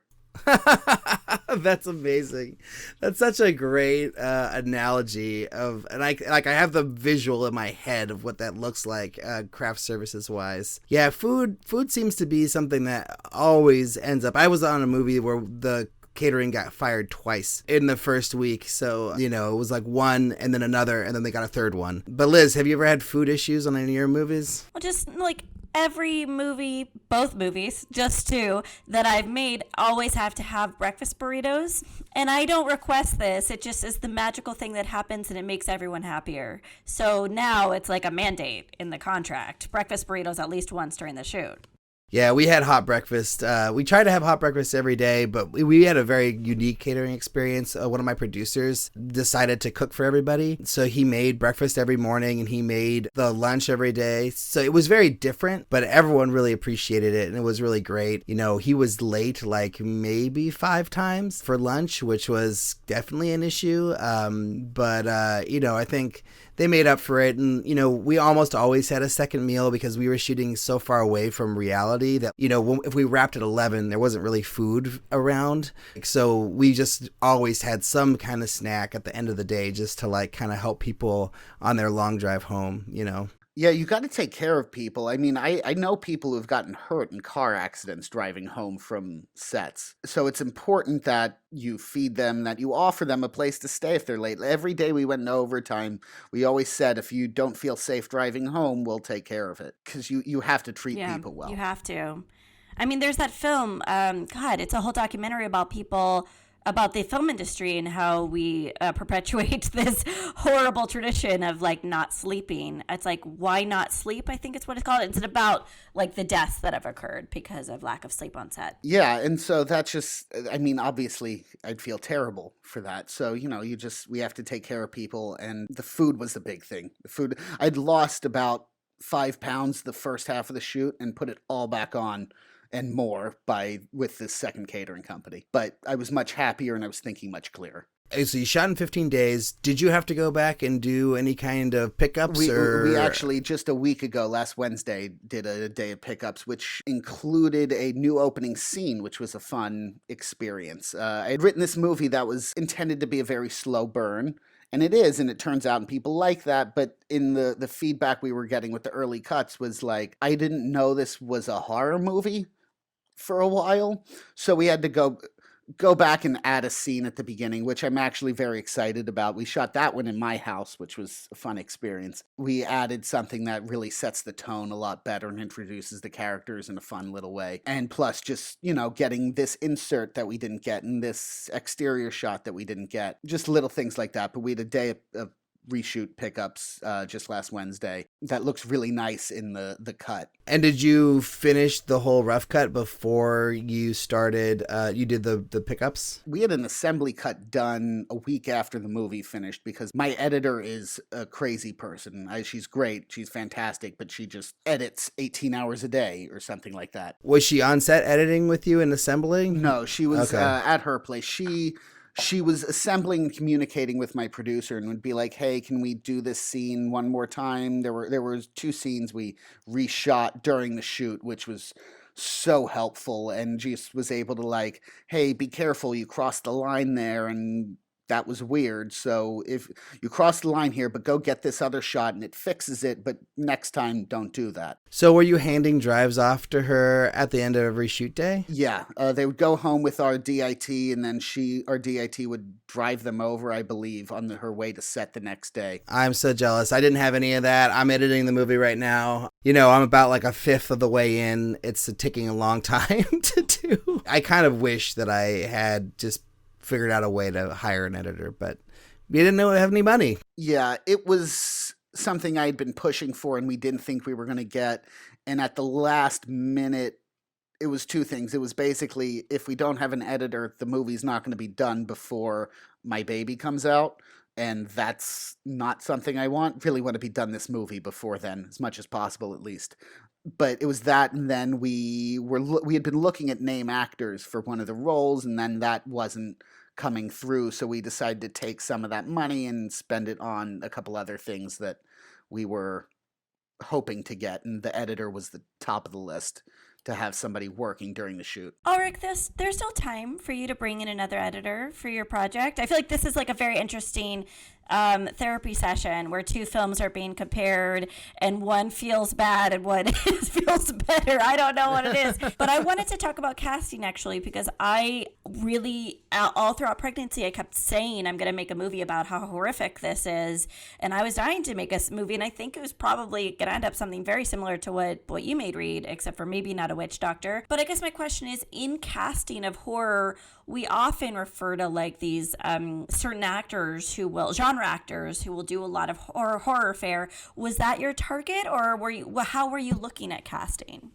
Speaker 6: That's amazing. That's such a great analogy of, and I have the visual in my head of what that looks like, craft services wise. Yeah, food seems to be something that always ends up. I was on a movie where the catering got fired twice in the first week. So, you know, it was like one and then another, and then they got a third one. But Liz, have you ever had food issues on any of your movies?
Speaker 3: Well, just like every movie, both movies, just two, that I've made always have to have breakfast burritos. And I don't request this. It just is the magical thing that happens and it makes everyone happier. So now it's like a mandate in the contract. Breakfast burritos at least once during the shoot.
Speaker 6: Yeah, we had hot breakfast. We try to have hot breakfast every day, but we had a very unique catering experience. One of my producers decided to cook for everybody. So he made breakfast every morning and he made the lunch every day. So it was very different, but everyone really appreciated it and it was really great. You know, he was late like maybe 5 times for lunch, which was definitely an issue. But you know, I think they made up for it. And, you know, we almost always had a second meal because we were shooting so far away from reality that, you know, if we wrapped at 11, there wasn't really food around. So we just always had some kind of snack at the end of the day just to like kind of help people on their long drive home, you know.
Speaker 7: Yeah, you got to take care of people. I mean, I know people who've gotten hurt in car accidents driving home from sets. So it's important that you feed them, that you offer them a place to stay if they're late. Every day we went in overtime, we always said, if you don't feel safe driving home, we'll take care of it. Because you have to treat people well.
Speaker 3: You have to. I mean, there's that film, God, it's a whole documentary about people, about the film industry and how we perpetuate this horrible tradition of like not sleeping. It's like, why not sleep? I think it's what it's called. It's about like the deaths that have occurred because of lack of sleep on set.
Speaker 7: Yeah. And so that's just, I mean, obviously I'd feel terrible for that. So, you know, we have to take care of people, and the food was the big thing. The food, I'd lost about 5 pounds the first half of the shoot and put it all back on and more with this second catering company. But I was much happier and I was thinking much clearer.
Speaker 6: So you shot in 15 days. Did you have to go back and do any kind of pickups?
Speaker 7: We actually, just a week ago, last Wednesday, did a day of pickups, which included a new opening scene, which was a fun experience. I had written this movie that was intended to be a very slow burn. And it is, and it turns out, and people like that. But in the feedback we were getting with the early cuts was like, I didn't know this was a horror movie for a while. So we had to go back and add a scene at the beginning, which I'm actually very excited about. We shot that one in my house, which was a fun experience. We added something that really sets the tone a lot better and introduces the characters in a fun little way. And plus just, you know, getting this insert that we didn't get and this exterior shot that we didn't get. Just little things like that. But we had a day of reshoot pickups just last Wednesday that looks really nice in the cut.
Speaker 6: And did you finish the whole rough cut before you started, you did the pickups?
Speaker 7: We had an assembly cut done a week after the movie finished because my editor is a crazy person. She's great, she's fantastic, but she just edits 18 hours a day or something like that.
Speaker 6: Was she on set editing with you and assembling?
Speaker 7: No, she was at her place. She was assembling and communicating with my producer and would be like, hey, can we do this scene one more time? There were 2 scenes we reshot during the shoot, which was so helpful, and just was able to like, hey, be careful, you crossed the line there, and that was weird. So if you cross the line here, but go get this other shot and it fixes it, but next time don't do that.
Speaker 6: So were you handing drives off to her at the end of every shoot day?
Speaker 7: Yeah. They would go home with our DIT and then our DIT would drive them over, I believe, on her way to set the next day.
Speaker 6: I'm so jealous. I didn't have any of that. I'm editing the movie right now. You know, I'm about like 1/5 of the way in. It's taking a long time to do. I kind of wish that I had just figured out a way to hire an editor, but we didn't know we have any money.
Speaker 7: Yeah, it was something I'd been pushing for and we didn't think we were going to get. And at the last minute, it was two things. It was basically, if we don't have an editor, the movie's not going to be done before my baby comes out. And that's not something I want. Really want to be done this movie before then, as much as possible, at least. But it was that, and then we had been looking at name actors for one of the roles, and then that wasn't coming through. So we decided to take some of that money and spend it on a couple other things that we were hoping to get, and the editor was the top of the list to have somebody working during the shoot.
Speaker 3: Alrik, there's still time for you to bring in another editor for your project. I feel like this is like a very interesting therapy session where two films are being compared and one feels bad and one feels better. I don't know what it is. But I wanted to talk about casting actually, because I really, all throughout pregnancy, I kept saying I'm going to make a movie about how horrific this is. And I was dying to make a movie. And I think it was probably going to end up something very similar to what you made, Reed, except for maybe not a witch doctor. But I guess my question is, in casting of horror, we often refer to like these certain actors who will, genre actors who will do a lot of horror fare. Was that your target, or how were you looking at casting?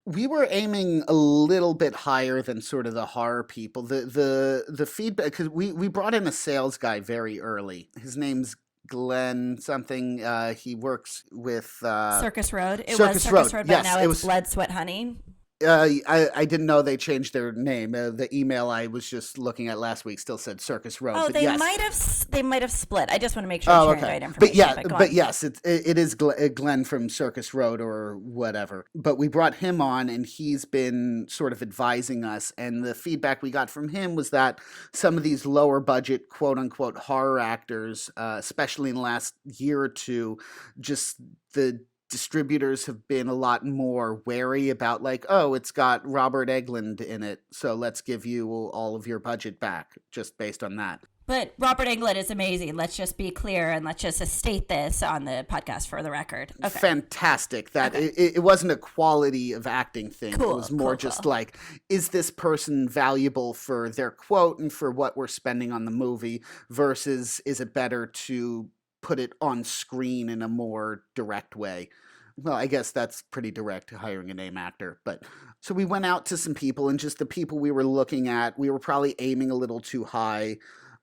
Speaker 7: We were aiming a little bit higher than sort of the horror people. The feedback, because we brought in a sales guy very early. His name's Glenn something. He works with
Speaker 3: Circus Road. It
Speaker 7: Circus
Speaker 3: was Circus Road, but
Speaker 7: yes,
Speaker 3: now it's Blood, Sweat, Honey.
Speaker 7: I didn't know they changed their name. The email I was just looking at last week still said Circus Road.
Speaker 3: Oh,
Speaker 7: but
Speaker 3: they
Speaker 7: yes.
Speaker 3: might have split. I just want to make sure I'm sharing the right information.
Speaker 7: But yes, it is Glenn from Circus Road or whatever. But we brought him on, and he's been sort of advising us. And the feedback we got from him was that some of these lower budget, quote unquote, horror actors, especially in the last year or two, just the distributors have been a lot more wary about like, oh, it's got Robert Englund in it, so let's give you all of your budget back just based on that.
Speaker 3: But Robert Englund is amazing. Let's just be clear, and let's just state this on the podcast for the record. Okay.
Speaker 7: Fantastic. That it wasn't a quality of acting thing.
Speaker 3: Cool,
Speaker 7: it was more just like, is this person valuable for their quote and for what we're spending on the movie versus is it better to put it on screen in a more direct way? Well, I guess that's pretty direct, hiring a name actor. But so we went out to some people, and just the people we were looking at, we were probably aiming a little too high,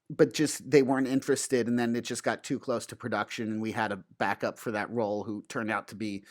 Speaker 7: but just they weren't interested. And then it just got too close to production, and we had a backup for that role who turned out to be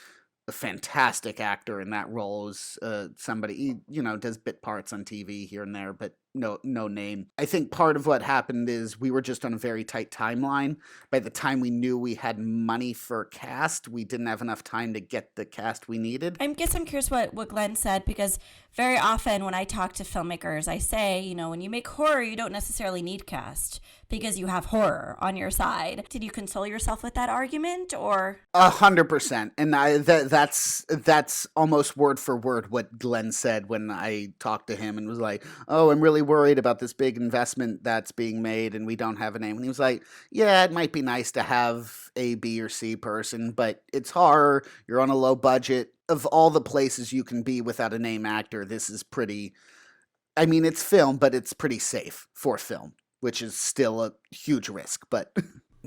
Speaker 7: a fantastic actor in that role. Is somebody, does bit parts on TV here and there, but no name. I think part of what happened is we were just on a very tight timeline. By the time we knew we had money for cast, we didn't have enough time to get the cast we needed.
Speaker 3: I guess I'm curious what Glenn said, because very often when I talk to filmmakers, I say, when you make horror, you don't necessarily need cast because you have horror on your side. Did you console yourself with that argument, or?
Speaker 7: 100%. And that's almost word for word what Glenn said when I talked to him and was like, oh, I'm really worried about this big investment that's being made and we don't have a name. And he was like, yeah, it might be nice to have a B or C person, but it's horror. You're on a low budget. Of all the places you can be without a name actor, this is pretty, it's film, but it's pretty safe for film, which is still a huge risk, but...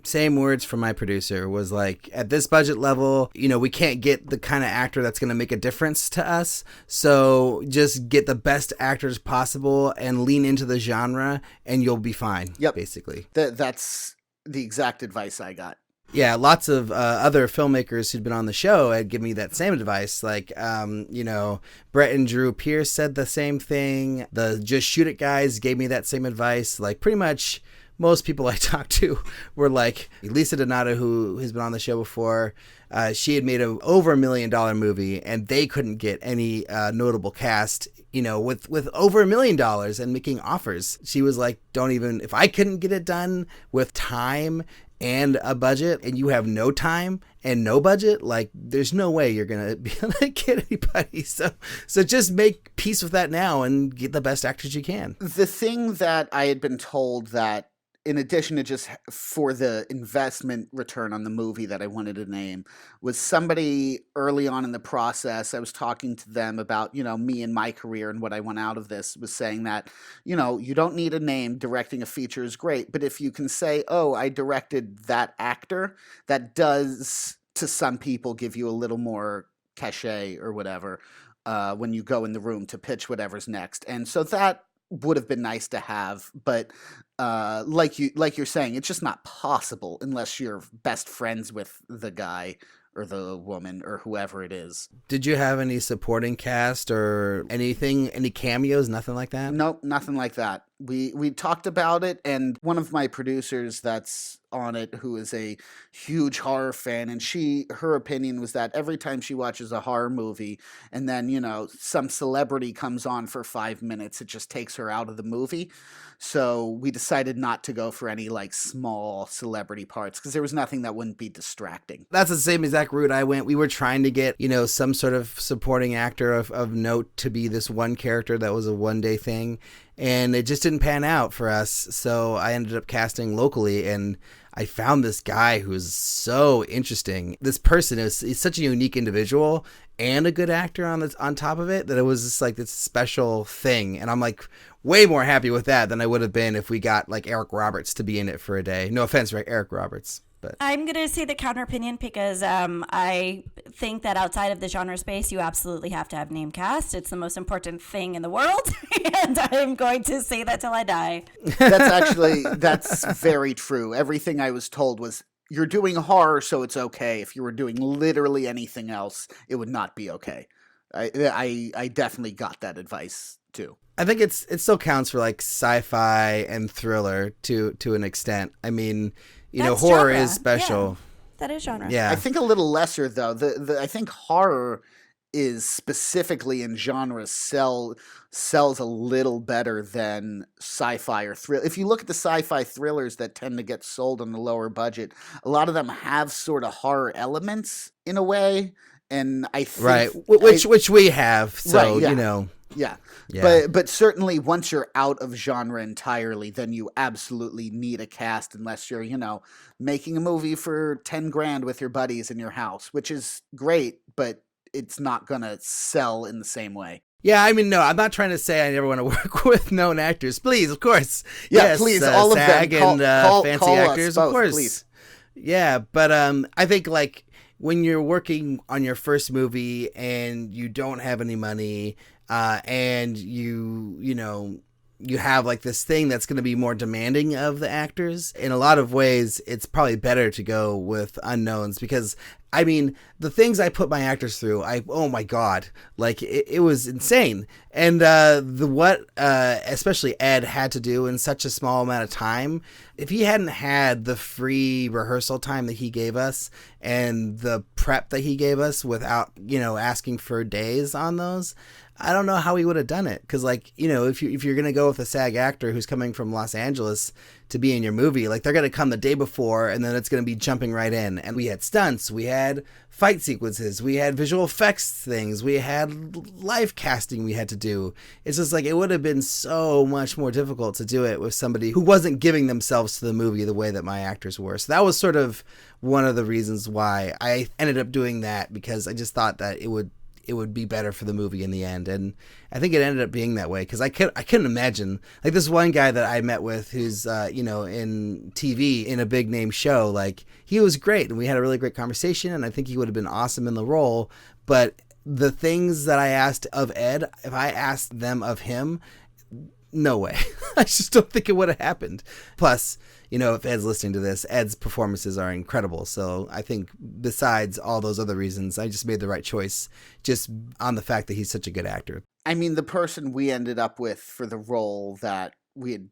Speaker 6: Same words from my producer was like, at this budget level, we can't get the kind of actor that's going to make a difference to us. So just get the best actors possible and lean into the genre and you'll be fine. Yep. Basically.
Speaker 7: That's the exact advice I got.
Speaker 6: Yeah, lots of other filmmakers who'd been on the show had given me that same advice. Like, Brett and Drew Pierce said the same thing. The Just Shoot It guys gave me that same advice. Like, pretty much most people I talked to were like, Lisa Donato, who has been on the show before, she had made over $1 million movie, and they couldn't get any notable cast, with over $1 million and making offers. She was like, if I couldn't get it done with time and a budget, and you have no time and no budget, like there's no way you're gonna be able to get anybody. So just make peace with that now and get the best actors you can.
Speaker 7: The thing that I had been told that in addition to just for the investment return on the movie that I wanted to name, was somebody early on in the process. I was talking to them about, me and my career and what I want out of this, was saying that, you don't need a name. Directing a feature is great. But if you can say, oh, I directed that actor, that does, to some people, give you a little more cachet or whatever when you go in the room to pitch whatever's next. And so that would have been nice to have, but like you're saying, it's just not possible unless you're best friends with the guy or the woman or whoever it is.
Speaker 6: Did you have any supporting cast or anything, any cameos, nothing like that?
Speaker 7: Nope, nothing like that. We talked about it, and one of my producers that's on it, who is a huge horror fan, and her opinion was that every time she watches a horror movie and then, some celebrity comes on for 5 minutes, it just takes her out of the movie. So we decided not to go for any like small celebrity parts because there was nothing that wouldn't be distracting.
Speaker 6: That's the same exact route I went. We were trying to get, some sort of supporting actor of note to be this one character that was a one-day thing. And it just didn't pan out for us. So I ended up casting locally, and I found this guy who was so interesting. This person is such a unique individual and a good actor on top of it, that it was just like this special thing. And I'm like way more happy with that than I would have been if we got like Eric Roberts to be in it for a day. No offense, Eric Roberts. But
Speaker 13: I'm going to say the counter opinion because I think that outside of the genre space, you absolutely have to have name cast. It's the most important thing in the world. And I'm going to say that till I die.
Speaker 7: That's very true. Everything I was told was, you're doing horror, so it's okay. If you were doing literally anything else, it would not be okay. I definitely got that advice too.
Speaker 6: I think it still counts for like sci-fi and thriller to an extent. I mean,
Speaker 13: That's
Speaker 6: horror
Speaker 13: genre.
Speaker 6: is special.
Speaker 13: Yeah, that is genre.
Speaker 6: Yeah.
Speaker 7: I think a little lesser though. I think horror is specifically in genre sells a little better than sci-fi or thriller. If you look at the sci-fi thrillers that tend to get sold on the lower budget, a lot of them have sort of horror elements in a way. And I think
Speaker 6: right, which we have. So
Speaker 7: right, yeah. Yeah. But certainly once you're out of genre entirely, then you absolutely need a cast unless you're, making a movie for 10 grand with your buddies in your house, which is great, but it's not going to sell in the same way.
Speaker 6: Yeah, I mean, no, I'm not trying to say I never want to work with known actors. Please, of course.
Speaker 7: Yeah,
Speaker 6: yes,
Speaker 7: please, all of
Speaker 6: SAG
Speaker 7: them.
Speaker 6: And fancy
Speaker 7: call
Speaker 6: actors,
Speaker 7: us both,
Speaker 6: of course.
Speaker 7: Please.
Speaker 6: Yeah, but I think like when you're working on your first movie and you don't have any money, and you have like this thing that's going to be more demanding of the actors. In a lot of ways, it's probably better to go with unknowns because, I mean, the things I put my actors through, oh my God, like it was insane. And especially Ed had to do in such a small amount of time. If he hadn't had the free rehearsal time that he gave us and the prep that he gave us without, asking for days on those, I don't know how he would have done it. Because, like, if you're going to go with a SAG actor who's coming from Los Angeles to be in your movie, like, they're going to come the day before and then it's going to be jumping right in. And we had stunts, we had fight sequences, we had visual effects things, we had live casting we had to do. It's just like, it would have been so much more difficult to do it with somebody who wasn't giving themselves to the movie the way that my actors were. So that was sort of one of the reasons why I ended up doing that, because I just thought that it would be better for the movie in the end. And I think it ended up being that way, because I couldn't imagine, like, this one guy that I met with who's in TV in a big name show, like, he was great and we had a really great conversation and I think he would have been awesome in the role. But the things that I asked of Ed, if I asked them of him, no way. I just don't think it would have happened. Plus, if Ed's listening to this, Ed's performances are incredible. So I think besides all those other reasons, I just made the right choice just on the fact that he's such a good actor.
Speaker 7: I mean, the person we ended up with for the role that we had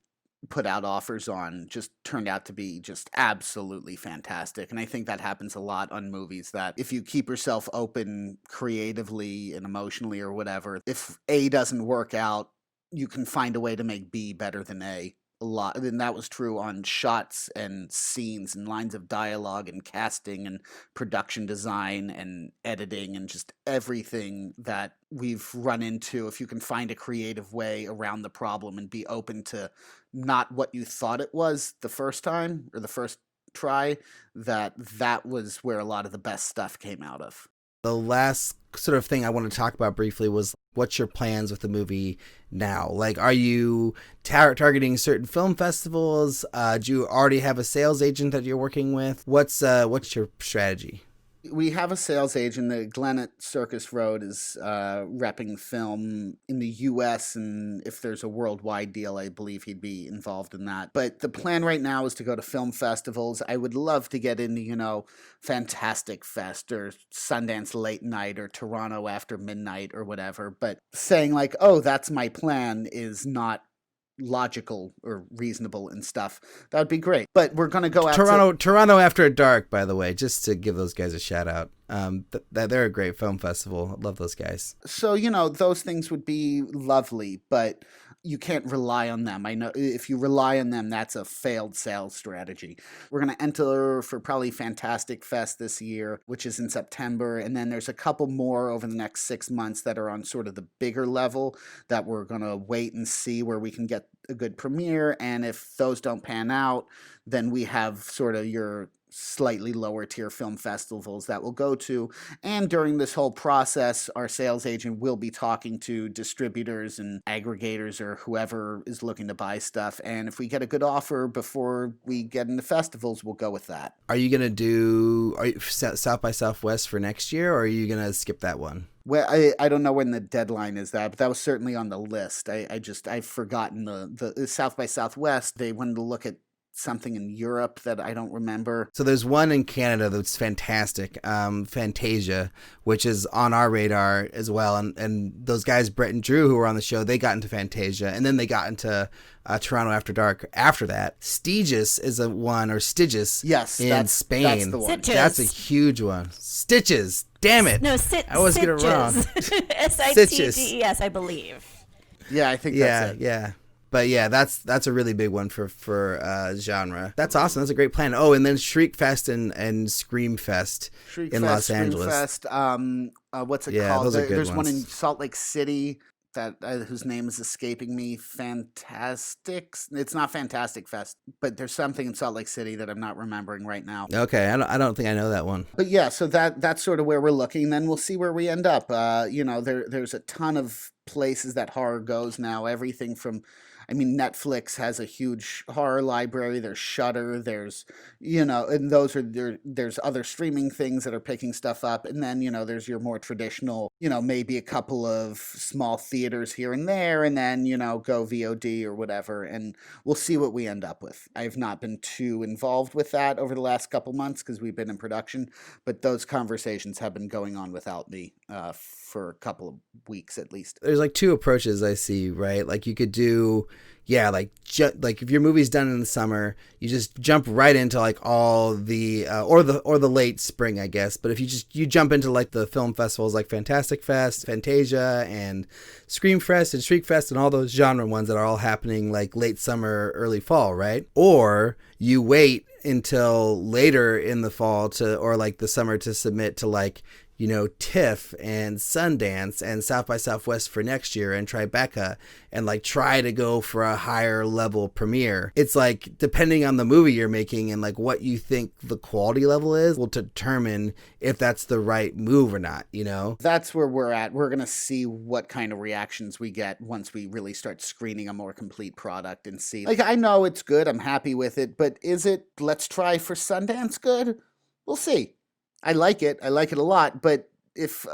Speaker 7: put out offers on just turned out to be just absolutely fantastic. And I think that happens a lot on movies, that if you keep yourself open creatively and emotionally or whatever, if A doesn't work out, you can find a way to make B better than A. a lot, and that was true on shots and scenes and lines of dialogue and casting and production design and editing and just everything that we've run into. If you can find a creative way around the problem and be open to not what you thought it was the first time or the first try, that was where a lot of the best stuff came out of.
Speaker 6: The last sort of thing I want to talk about briefly was what's your plans with the movie now? Like, are you targeting certain film festivals? Do you already have a sales agent that you're working with? What's your strategy?
Speaker 7: We have a sales agent. The Glenn at Circus Road is repping film in the U.S., and if there's a worldwide deal, I believe he'd be involved in that. But the plan right now is to go to film festivals. I would love to get into, Fantastic Fest or Sundance Late Night or Toronto After Midnight or whatever. But saying like, oh, that's my plan is not logical or reasonable and stuff. That would be great. But we're going to go out
Speaker 6: Toronto After Dark, by the way, just to give those guys a shout out. They're a great film festival. I love those guys.
Speaker 7: So, those things would be lovely, but you can't rely on them. I know if you rely on them, that's a failed sales strategy. We're going to enter for probably Fantastic Fest this year, which is in September. And then there's a couple more over the next 6 months that are on sort of the bigger level that we're going to wait and see where we can get a good premiere. And if those don't pan out, then we have sort of your slightly lower tier film festivals that we'll go to. And during this whole process, our sales agent will be talking to distributors and aggregators or whoever is looking to buy stuff. And if we get a good offer before we get into festivals, we'll go with that.
Speaker 6: Are you going to do South by Southwest for next year, or are you going to skip that one?
Speaker 7: Well, I don't know when the deadline is but that was certainly on the list. I've forgotten the South by Southwest. They wanted to look at something in Europe that I don't remember.
Speaker 6: So there's one in Canada that's fantastic, Fantasia, which is on our radar as well. And those guys, Brett and Drew, who were on the show, they got into Fantasia, and then they got into Toronto After Dark after that. Stygius is a one, or Stygius,
Speaker 7: yes,
Speaker 6: in Spain.
Speaker 7: That's the one.
Speaker 3: Stitches.
Speaker 6: That's a huge one. Stitches. Damn it.
Speaker 3: No,
Speaker 6: I always get it wrong.
Speaker 3: Sitges, I believe.
Speaker 7: Yeah, I think that's it.
Speaker 6: Yeah. But yeah, that's a really big one for genre. That's awesome. That's a great plan. Oh, and then Shriek Fest and Scream Fest in Los Angeles.
Speaker 7: Fest, what's it called?
Speaker 6: Those are good
Speaker 7: There's
Speaker 6: ones.
Speaker 7: one in Salt Lake City that whose name is escaping me. It's not Fantastic Fest, but there's something in Salt Lake City that I'm not remembering right now.
Speaker 6: Okay, I don't think I know that one.
Speaker 7: But yeah, so that's sort of where we're looking. Then we'll see where we end up. There's a ton of places that horror goes now. Everything from, Netflix has a huge horror library. There's Shudder. There's, and there's other streaming things that are picking stuff up. And then, there's your more traditional, maybe a couple of small theaters here and there, and then, go VOD or whatever. And we'll see what we end up with. I've not been too involved with that over the last couple months because we've been in production, but those conversations have been going on without me for a couple of weeks at least.
Speaker 6: There's like two approaches I see, right? Like you could do, like if your movie's done in the summer, you just jump right into like all the or the late spring, I guess. But if you jump into like the film festivals like Fantastic Fest, Fantasia, and Scream Fest and Shriek Fest and all those genre ones that are all happening like late summer, early fall, right? Or you wait until later in the fall or like the summer to submit to like, TIFF and Sundance and South by Southwest for next year and Tribeca and like try to go for a higher level premiere. It's like depending on the movie you're making and like what you think the quality level is will determine if that's the right move or not, That's where
Speaker 7: we're at. We're going to see what kind of reactions we get once we really start screening a more complete product and see. Like, I know it's good. I'm happy with it, but is it, let's try for Sundance good? We'll see. I like it a lot, but if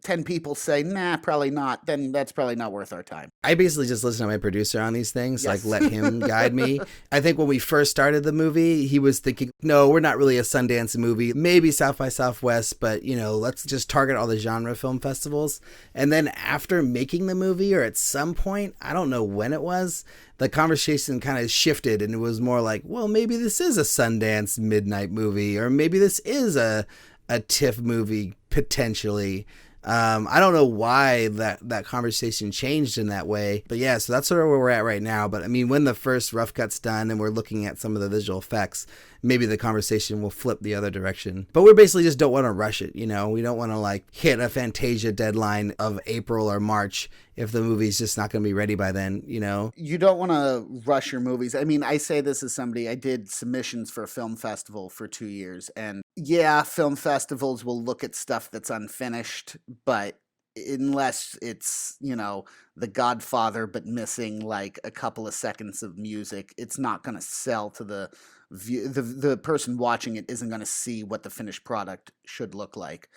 Speaker 7: 10 people say, nah, probably not, then that's probably not worth our time.
Speaker 6: I basically just listen to my producer on these things,
Speaker 7: yes.
Speaker 6: Like let him guide me. I think when we first started the movie, he was thinking, no, we're not really a Sundance movie, maybe South by Southwest, but let's just target all the genre film festivals. And then after making the movie, or at some point, I don't know when it was, the conversation kind of shifted and it was more like, well, maybe this is a Sundance midnight movie, or maybe this is a TIFF movie potentially. I don't know why that conversation changed in that way. But yeah, so that's sort of where we're at right now. But I mean, when the first rough cut's done and we're looking at some of the visual effects, maybe the conversation will flip the other direction. But we basically just don't want to rush it, you know? We don't want to like hit a Fantasia deadline of April or March if the movie's just not going to be ready by then, you know?
Speaker 7: You don't want to rush your movies. I mean, I say this as somebody, I did submissions for a film festival for 2 years. And yeah, film festivals will look at stuff that's unfinished, but unless it's, you know, The Godfather, but missing like a couple of seconds of music, it's not going to sell to the view. The person watching it isn't going to see what the finished product should look like.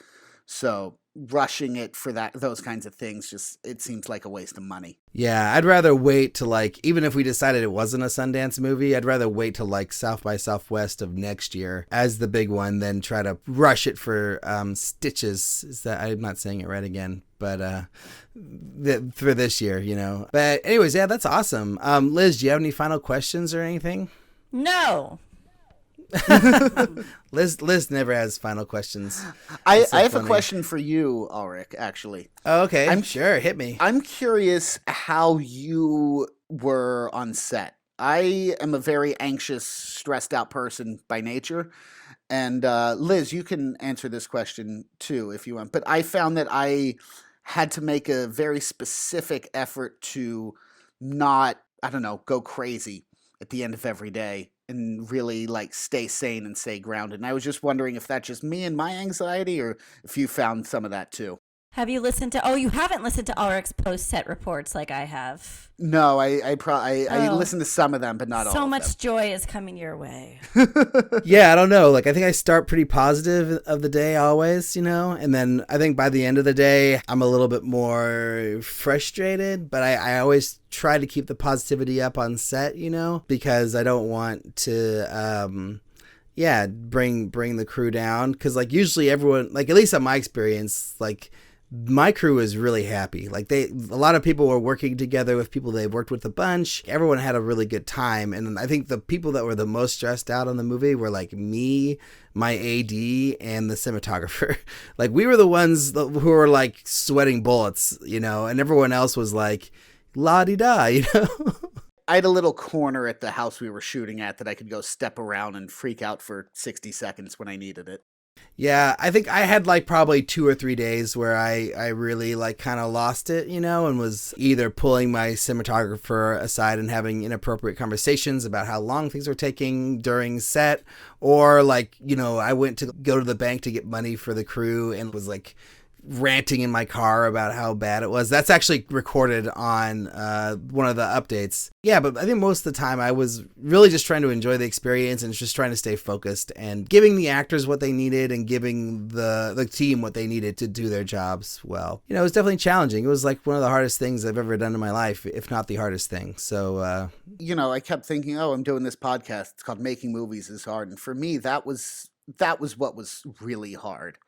Speaker 7: So rushing it for those kinds of things, just, it seems like a waste of money.
Speaker 6: Yeah, I'd rather wait to like, even if we decided it wasn't a Sundance movie, I'd rather wait till like South by Southwest of next year as the big one than try to rush it for Stitches. Is that, I'm not saying it right again, but for this year, you know. But anyways, yeah, that's awesome. Liz, do you have any final questions or anything?
Speaker 13: No.
Speaker 6: Liz never has final questions.
Speaker 7: I have a question for you, Alrik, actually.
Speaker 6: Oh, okay. Sure, hit me.
Speaker 7: I'm curious how you were on set. I am a very anxious, stressed out person by nature. And Liz, you can answer this question too if you want. But I found that I had to make a very specific effort to not, I don't know, go crazy at the end of every day and really like stay sane and stay grounded. And I was just wondering if that's just me and my anxiety or if you found some of that too.
Speaker 13: Have you listened to, you haven't listened to Alrik's post-set reports like I have.
Speaker 7: No, I listened to some of them, but not all of them.
Speaker 13: So much joy is coming your way.
Speaker 6: Yeah, I don't know. Like, I think I start pretty positive of the day always, you know? And then I think by the end of the day, I'm a little bit more frustrated, but I always try to keep the positivity up on set, you know? Because I don't want to, bring the crew down. Because, like, usually everyone, like, at least in my experience, like, my crew is really happy. Like a lot of people were working together with people they've worked with a bunch. Everyone had a really good time. And I think the people that were the most stressed out on the movie were like me, my AD, and the cinematographer. Like we were the ones who were like sweating bullets, you know, and everyone else was like la-di-da, you know?
Speaker 7: I had a little corner at the house we were shooting at that I could go step around and freak out for 60 seconds when I needed it.
Speaker 6: Yeah, I think I had like probably 2 or 3 days where I really like kind of lost it, you know, and was either pulling my cinematographer aside and having inappropriate conversations about how long things were taking during set, or like, you know, I went to go to the bank to get money for the crew and was like ranting in my car about how bad it was. That's actually recorded on one of the updates. Yeah, but I think most of the time I was really just trying to enjoy the experience and just trying to stay focused and giving the actors what they needed and giving the team what they needed to do their jobs well. You know, it was definitely challenging. It was like one of the hardest things I've ever done in my life, if not the hardest thing. So,
Speaker 7: you know, I kept thinking, I'm doing this podcast. It's called Making Movies is Hard. And for me, that was what was really hard.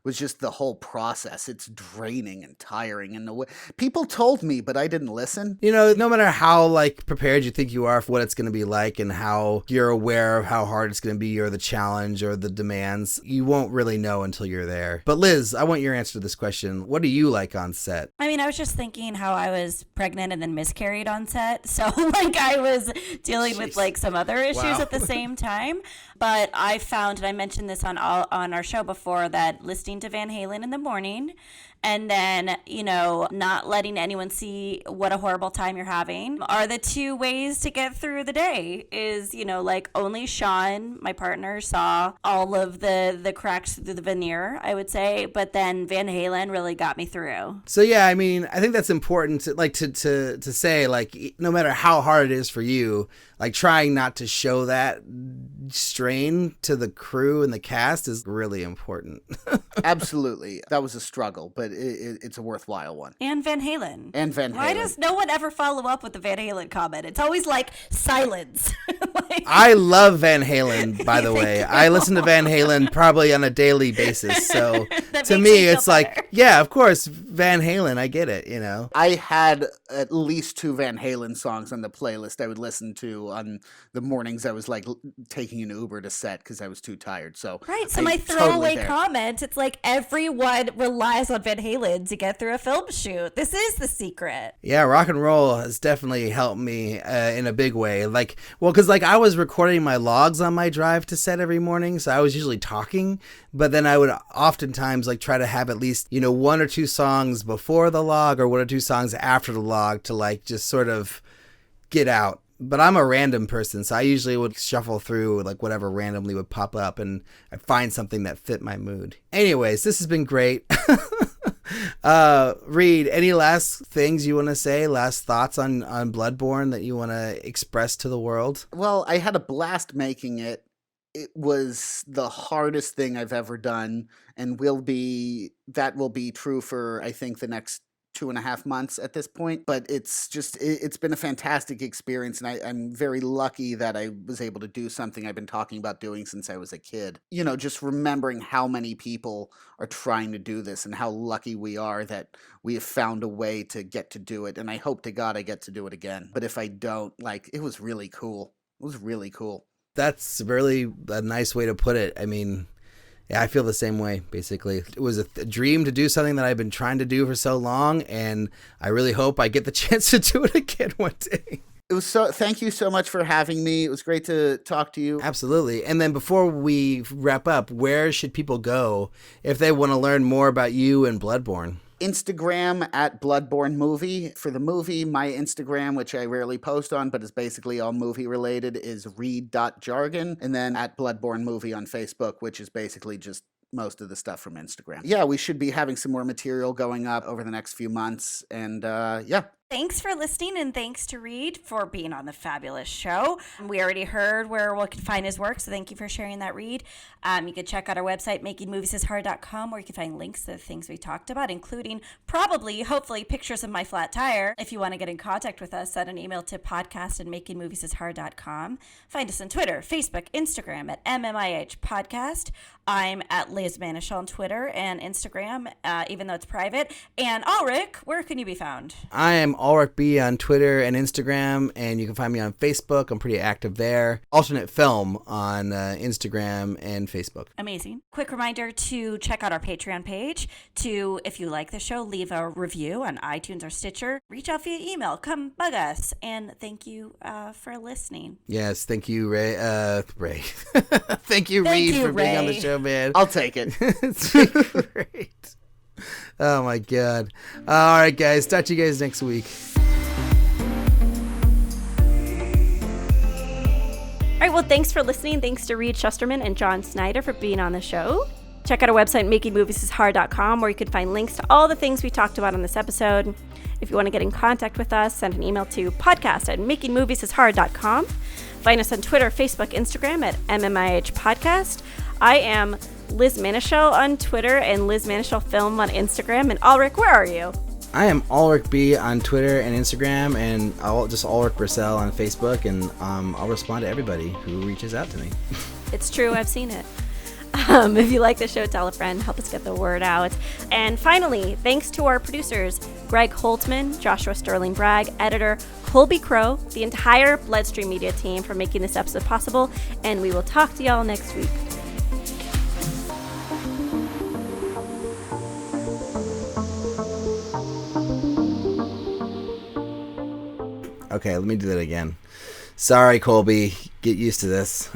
Speaker 7: Was just the whole process. It's draining and tiring. And the way people told me, but I didn't listen.
Speaker 6: You know, no matter how like prepared you think you are for what it's going to be like and how you're aware of how hard it's going to be or the challenge or the demands, you won't really know until you're there. But Liz, I want your answer to this question. What do you like on set?
Speaker 13: I mean, I was just thinking how I was pregnant and then miscarried on set. So like I was dealing with like some other issues at the same time. But I found, and I mentioned this on our show before, that listening to Van Halen in the morning and then, you know, not letting anyone see what a horrible time you're having are the two ways to get through the day. Is, you know, like only Sean, my partner, saw all of the cracks through the veneer, I would say, but then Van Halen really got me through.
Speaker 6: So yeah, I mean, I think that's important to like to say, like, no matter how hard it is for you, like trying not to show that strain to the crew and the cast is really important.
Speaker 7: Absolutely. That was a struggle, but it's a worthwhile one.
Speaker 13: And Van Halen.
Speaker 7: Why
Speaker 13: does no one ever follow up with the Van Halen comment? It's always like silence.
Speaker 6: I love Van Halen, by the way. I listen to Van Halen probably on a daily basis. So to me, it's like, yeah, of course, Van Halen. I get it, you know.
Speaker 7: I had at least 2 Van Halen songs on the playlist I would listen to on the mornings I was like taking an Uber to set because I was too tired. So
Speaker 13: right. So my throwaway comment, it's like everyone relies on Van Halen to get through a film shoot. This is the secret.
Speaker 6: Yeah, rock and roll has definitely helped me in a big way. Because I was recording my logs on my drive to set every morning, so I was usually talking, but then I would oftentimes try to have at least, one or two songs before the log or one or two songs after the log to just sort of get out. But I'm a random person, so I usually would shuffle through whatever randomly would pop up, and I'd find something that fit my mood. Anyways, this has been great. Reed, any last things you want to say? Last thoughts on Bloodborne that you want to express to the world?
Speaker 7: Well, I had a blast making it. It was the hardest thing I've ever done, and that will be true for, I think, the next 2.5 months at this point. But it's been a fantastic experience, and I'm very lucky that I was able to do something I've been talking about doing since I was a kid. Just remembering how many people are trying to do this and how lucky we are that we have found a way to get to do it. And I hope to God I get to do it again. But if I don't, it was really cool. It was really cool.
Speaker 6: That's really a nice way to put it. I mean, yeah, I feel the same way, basically. It was a dream to do something that I've been trying to do for so long, and I really hope I get the chance to do it again one day.
Speaker 7: Thank you so much for having me. It was great to talk to you.
Speaker 6: Absolutely. And then before we wrap up, where should people go if they want to learn more about you and Bloodborne?
Speaker 7: Instagram at Bloodborne Movie. For the movie, my Instagram, which I rarely post on, but is basically all movie related, is reed.jargon. And then at Bloodborne Movie on Facebook, which is basically just most of the stuff from Instagram. Yeah, we should be having some more material going up over the next few months. And yeah.
Speaker 13: Thanks for listening, and thanks to Reed for being on the fabulous show. We already heard where we can find his work, so thank you for sharing that, Reed. You can check out our website, makingmoviesishard.com, where you can find links to the things we talked about, including hopefully, pictures of my flat tire. If you want to get in contact with us, send an email to podcast@makingmoviesishard.com. Find us on Twitter, Facebook, Instagram at MMIH Podcast. I'm at Liz Manish on Twitter and Instagram, even though it's private. And Alrik, where can you be found?
Speaker 6: I am Alrik B on Twitter and Instagram, and you can find me on Facebook. I'm pretty active there. Alternate Film on Instagram and Facebook.
Speaker 13: Amazing. Quick reminder to check out our Patreon page. If you like the show, leave a review on iTunes or Stitcher. Reach out via email. Come bug us. And thank you for listening.
Speaker 6: Yes, thank you, Ray. Thank you, Reed, for being on the show, man.
Speaker 7: I'll take it.
Speaker 6: It's been great. Oh my God. All right, guys. Talk to you guys next week.
Speaker 3: All right, well, thanks for listening. Thanks to Reed Shusterman and Jon Synder for being on the show. Check out our website, makingmoviesishard.com, where you can find links to all the things we talked about on this episode. If you want to get in contact with us, send an email to podcast@makingmoviesishard.com. Find us on Twitter, Facebook, Instagram at MMIH Podcast. I am Liz Manischel on Twitter and Liz Manischel Film on Instagram. And Alrik, where are you?
Speaker 6: I am Alrik B on Twitter and Instagram, and just Alrik Brissell on Facebook, and I'll respond to everybody who reaches out to me.
Speaker 3: It's true, I've seen it. If you like the show, tell a friend, help us get the word out. And finally, thanks to our producers, Greg Holtzman, Joshua Sterling Bragg, editor Colby Crow, the entire Bloodstream Media team for making this episode possible, and we will talk to y'all next week. Okay, let me do that again. Sorry, Colby. Get used to this.